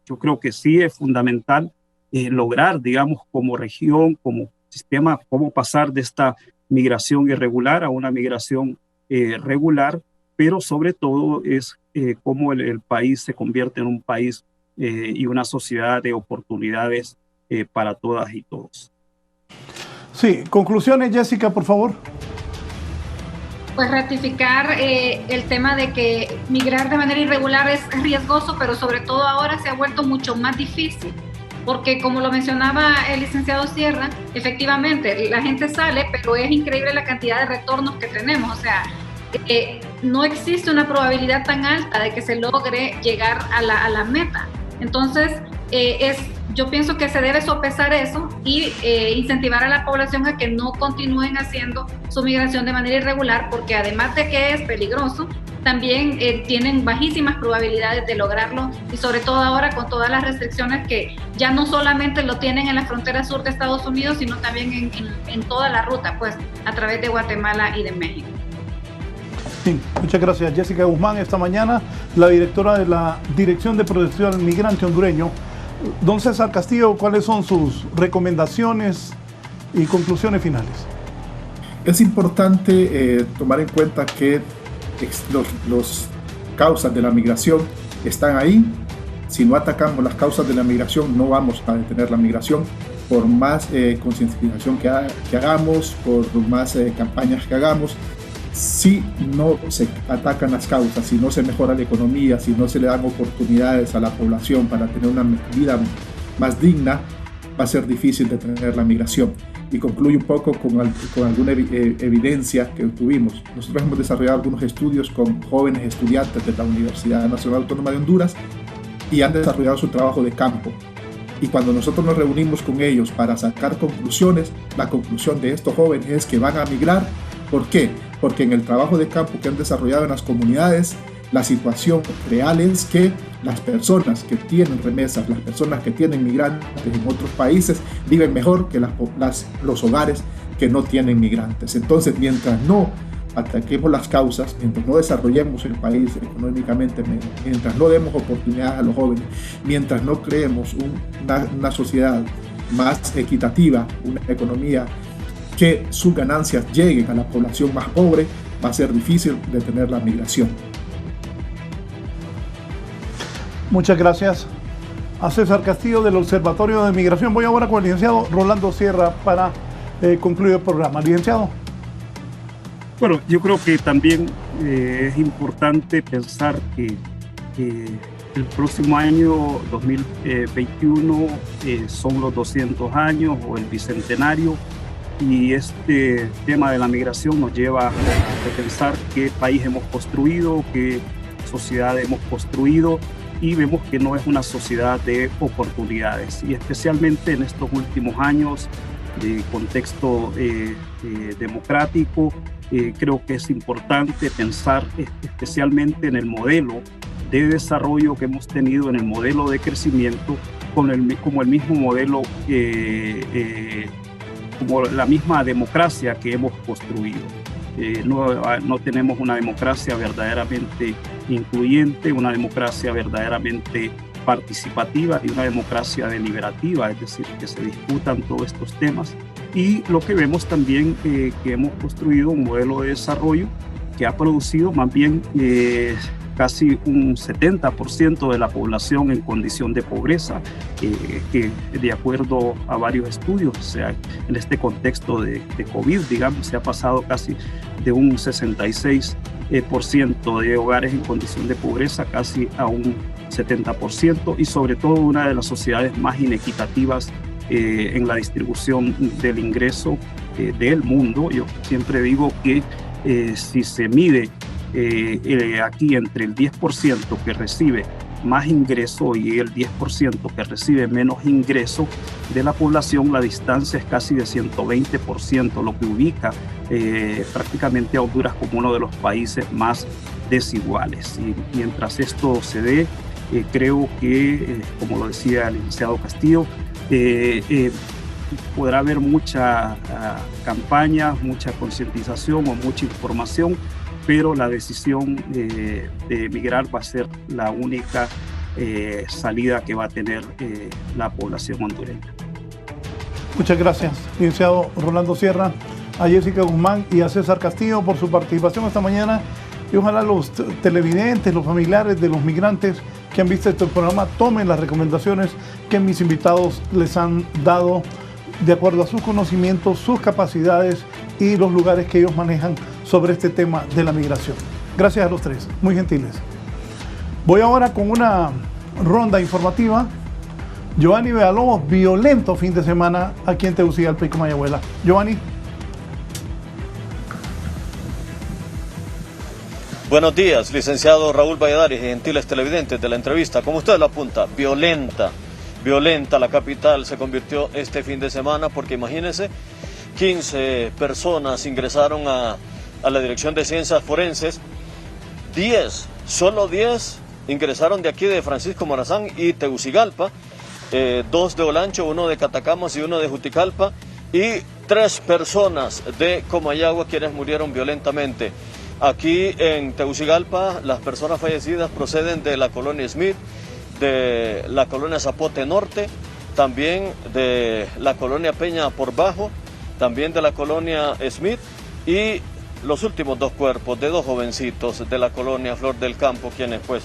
Yo creo que sí es fundamental lograr, digamos, como región, como sistema, cómo pasar de esta migración irregular a una migración regular, pero sobre todo es cómo el país se convierte en un país y una sociedad de oportunidades para todas y todos. Sí, conclusiones, Jessica, por favor. Pues ratificar el tema de que migrar de manera irregular es riesgoso, pero sobre todo ahora se ha vuelto mucho más difícil, porque como lo mencionaba el licenciado Sierra, efectivamente la gente sale, pero es increíble la cantidad de retornos que tenemos, o sea, no existe una probabilidad tan alta de que se logre llegar a la meta. Entonces, yo pienso que se debe sopesar eso y incentivar a la población a que no continúen haciendo su migración de manera irregular, porque además de que es peligroso, también tienen bajísimas probabilidades de lograrlo, y sobre todo ahora con todas las restricciones que ya no solamente lo tienen en la frontera sur de Estados Unidos, sino también en toda la ruta, pues a través de Guatemala y de México. Sí, muchas gracias, Jessica Guzmán. Esta mañana, la directora de la Dirección de Protección al Migrante Hondureño. Don César Castillo, ¿cuáles son sus recomendaciones y conclusiones finales? Es importante tomar en cuenta que los causas de la migración están ahí. Si no atacamos las causas de la migración, no vamos a detener la migración. Por más concientización que hagamos, por más campañas que hagamos, si no se atacan las causas, si no se mejora la economía, si no se le dan oportunidades a la población para tener una vida más digna, va a ser difícil detener la migración. Y concluyo un poco con alguna evidencia que tuvimos. Nosotros hemos desarrollado algunos estudios con jóvenes estudiantes de la Universidad Nacional Autónoma de Honduras y han desarrollado su trabajo de campo. Y cuando nosotros nos reunimos con ellos para sacar conclusiones, la conclusión de estos jóvenes es que van a migrar. ¿Por qué? Porque en el trabajo de campo que han desarrollado en las comunidades, la situación real es que las personas que tienen remesas, las personas que tienen migrantes en otros países, viven mejor que los hogares que no tienen migrantes. Entonces, mientras no ataquemos las causas, mientras no desarrollemos el país económicamente, mientras no demos oportunidades a los jóvenes, mientras no creemos una sociedad más equitativa, una economía que sus ganancias lleguen a la población más pobre, va a ser difícil detener la migración. Muchas gracias a César Castillo del Observatorio de Migración. Voy ahora con el licenciado Rolando Sierra para concluir el programa. Licenciado. Bueno, yo creo que también es importante pensar que el próximo año 2021 son los 200 años o el bicentenario. Y este tema de la migración nos lleva a pensar qué país hemos construido, qué sociedad hemos construido, y vemos que no es una sociedad de oportunidades. Y especialmente en estos últimos años de contexto democrático, creo que es importante pensar especialmente en el modelo de desarrollo que hemos tenido, en el modelo de crecimiento, como el mismo modelo como la misma democracia que hemos construido. No tenemos una democracia verdaderamente incluyente, una democracia verdaderamente participativa y una democracia deliberativa, es decir, que se discutan todos estos temas. Y lo que vemos también que hemos construido un modelo de desarrollo que ha producido más bien casi un 70% de la población en condición de pobreza, que de acuerdo a varios estudios, o sea, en este contexto de COVID, digamos, se ha pasado casi de un 66% de hogares en condición de pobreza casi a un 70%, y sobre todo una de las sociedades más inequitativas en la distribución del ingreso del mundo. Yo siempre digo que si se mide aquí entre el 10% que recibe más ingreso y el 10% que recibe menos ingreso de la población, la distancia es casi de 120%, lo que ubica prácticamente a Honduras como uno de los países más desiguales. Y mientras esto se dé, creo que, como lo decía el licenciado Castillo, podrá haber mucha campaña, mucha concientización o mucha información, pero la decisión de emigrar va a ser la única salida que va a tener la población hondureña. Muchas gracias, licenciado Rolando Sierra, a Jessica Guzmán y a César Castillo por su participación esta mañana, y ojalá los televidentes, los familiares de los migrantes que han visto este programa tomen las recomendaciones que mis invitados les han dado de acuerdo a sus conocimientos, sus capacidades y los lugares que ellos manejan sobre este tema de la migración. Gracias a los tres, muy gentiles. Voy ahora con una ronda informativa. Giovanni Villalobos, violento fin de semana aquí en Tegucigalpa y Comayagüela. Giovanni. Buenos días, licenciado Raúl Valladares y gentiles televidentes de la entrevista. Como usted lo apunta, violenta la capital se convirtió este fin de semana, porque imagínense, 15 personas ingresaron a la Dirección de Ciencias Forenses, solo 10 ingresaron de aquí de Francisco Morazán y Tegucigalpa, 2 de Olancho, 1 de Catacamas y 1 de Juticalpa, y 3 personas de Comayagua quienes murieron violentamente. Aquí en Tegucigalpa las personas fallecidas proceden de la colonia Smith, de la colonia Zapote Norte, también de la colonia Peña por Bajo, también de la colonia Smith, y los últimos 2 cuerpos de 2 jovencitos de la colonia Flor del Campo, quienes pues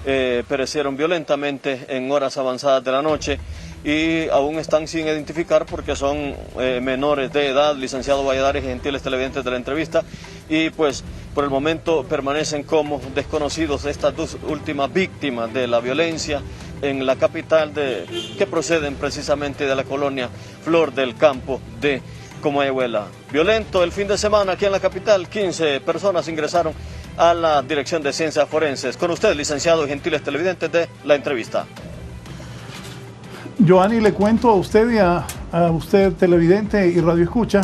perecieron violentamente en horas avanzadas de la noche y aún están sin identificar porque son menores de edad, licenciado Valladares y gentiles televidentes de la entrevista, y pues por el momento permanecen como desconocidos estas 2 últimas víctimas de la violencia en la capital, que proceden precisamente de la colonia Flor del Campo de Comayagüela. Violento el fin de semana aquí en la capital, 15 personas ingresaron a la Dirección de Ciencias Forenses. Con usted, licenciado y gentiles televidentes de la entrevista. Giovanni, le cuento a usted y a usted televidente y radioescucha,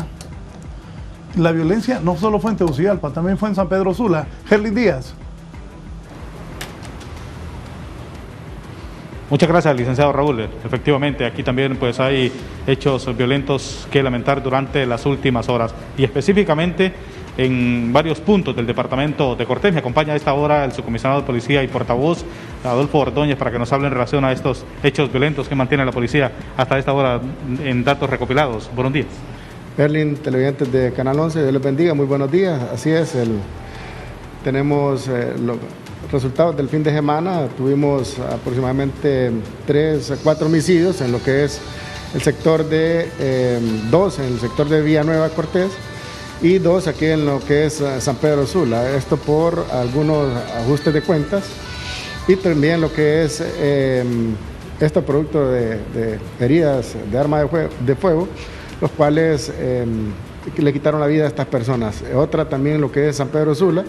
la violencia no solo fue en Tegucigalpa, también fue en San Pedro Sula. Gerlin Díaz. Muchas gracias, licenciado Raúl. Efectivamente, aquí también pues hay hechos violentos que lamentar durante las últimas horas, y específicamente en varios puntos del departamento de Cortés. Me acompaña a esta hora el subcomisionado de policía y portavoz, Adolfo Ordóñez, para que nos hable en relación a estos hechos violentos que mantiene la policía hasta esta hora en datos recopilados. Buenos días. Berlin, televidentes de Canal 11, Dios les bendiga, muy buenos días. Así es, tenemos los resultados del fin de semana. Tuvimos aproximadamente 3 a 4 homicidios en lo que es el sector de 2 en el sector de Villanueva Cortés y 2 aquí en lo que es San Pedro Sula. Esto por algunos ajustes de cuentas y también lo que es esto producto de heridas de arma de fuego, los cuales le quitaron la vida a estas personas. Otra también lo que es San Pedro Sula,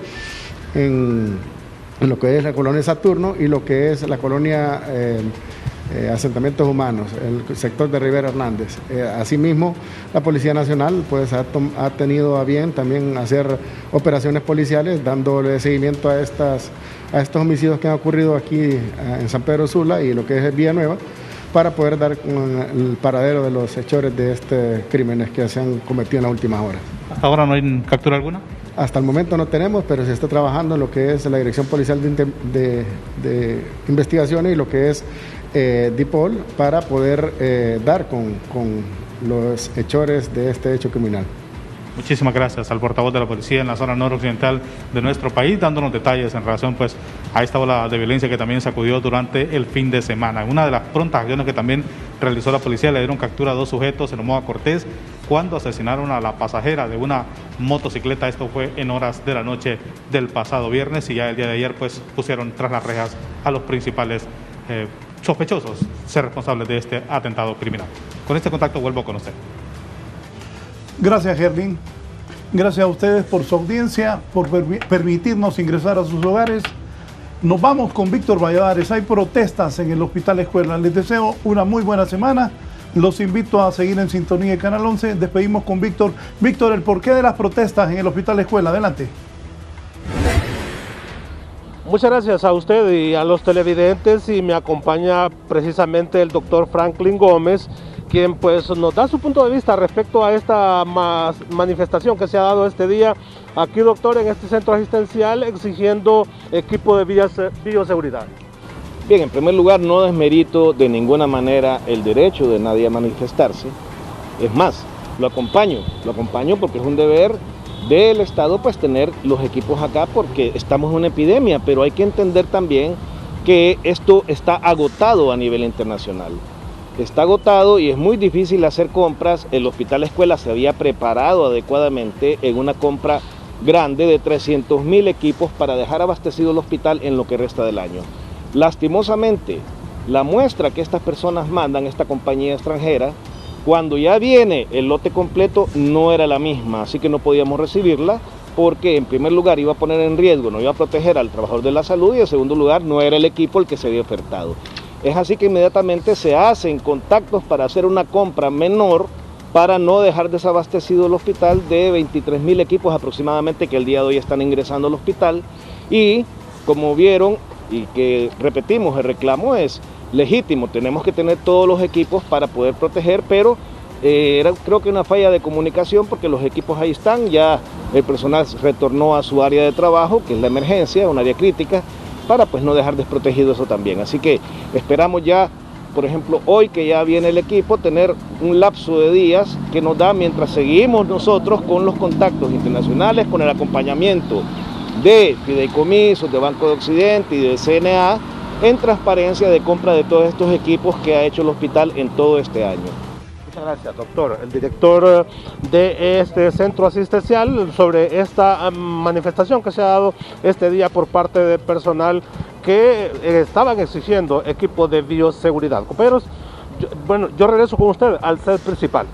en lo que es la colonia Saturno y lo que es la colonia Asentamientos Humanos, el sector de Rivera Hernández. Asimismo, la Policía Nacional pues, ha tenido a bien también hacer operaciones policiales, dándole seguimiento a estos homicidios que han ocurrido aquí en San Pedro Sula y lo que es Villanueva, para poder dar con el paradero de los hechores de estos crímenes que se han cometido en las últimas horas. ¿Hasta ahora no hay captura alguna? Hasta el momento no tenemos, pero se está trabajando en lo que es la Dirección Policial de Investigaciones y lo que es DIPOL para poder dar con los hechores de este hecho criminal. Muchísimas gracias al portavoz de la policía en la zona noroccidental de nuestro país, dándonos detalles en relación pues a esta ola de violencia que también sacudió durante el fin de semana. Una de las prontas acciones que también realizó la policía, le dieron captura a 2 sujetos en Omoa Cortés cuando asesinaron a la pasajera de una motocicleta. Esto fue en horas de la noche del pasado viernes, y ya el día de ayer pues pusieron tras las rejas a los principales sospechosos ser responsables de este atentado criminal. Con este contacto vuelvo con usted. Gracias, Gerlin. Gracias a ustedes por su audiencia, por permitirnos ingresar a sus hogares. Nos vamos con Víctor Valladares. Hay protestas en el Hospital Escuela. Les deseo una muy buena semana. Los invito a seguir en sintonía de Canal 11. Despedimos con Víctor. Víctor, el porqué de las protestas en el Hospital Escuela. Adelante. Muchas gracias a usted y a los televidentes, y me acompaña precisamente el doctor Franklin Gómez, quien pues nos da su punto de vista respecto a esta manifestación que se ha dado este día aquí, doctor, en este centro asistencial, exigiendo equipo de bioseguridad. Bien, en primer lugar, no desmerito de ninguna manera el derecho de nadie a manifestarse. Es más, lo acompaño porque es un deber del Estado pues tener los equipos acá, porque estamos en una epidemia, pero hay que entender también que esto está agotado a nivel internacional. Está agotado y es muy difícil hacer compras. El Hospital Escuela se había preparado adecuadamente en una compra grande de 300.000 equipos para dejar abastecido el hospital en lo que resta del año. Lastimosamente, la muestra que estas personas mandan, esta compañía extranjera, cuando ya viene el lote completo, no era la misma, así que no podíamos recibirla, porque en primer lugar iba a poner en riesgo, no iba a proteger al trabajador de la salud, y en segundo lugar no era el equipo el que se había ofertado. Es así que inmediatamente se hacen contactos para hacer una compra menor para no dejar desabastecido el hospital de 23.000 equipos aproximadamente que el día de hoy están ingresando al hospital. Y como vieron, y que repetimos, el reclamo es legítimo, tenemos que tener todos los equipos para poder proteger, pero era creo que una falla de comunicación, porque los equipos ahí están, ya el personal retornó a su área de trabajo, que es la emergencia, un área crítica, para pues no dejar desprotegido eso también. Así que esperamos ya, por ejemplo, hoy que ya viene el equipo, tener un lapso de días que nos da, mientras seguimos nosotros con los contactos internacionales, con el acompañamiento de fideicomisos, de Banco de Occidente y de CNA, en transparencia de compra de todos estos equipos que ha hecho el hospital en todo este año. Muchas gracias, doctor. El director de este centro asistencial, sobre esta manifestación que se ha dado este día por parte de personal que estaban exigiendo equipos de bioseguridad. Compañeros, yo regreso con usted al set principal.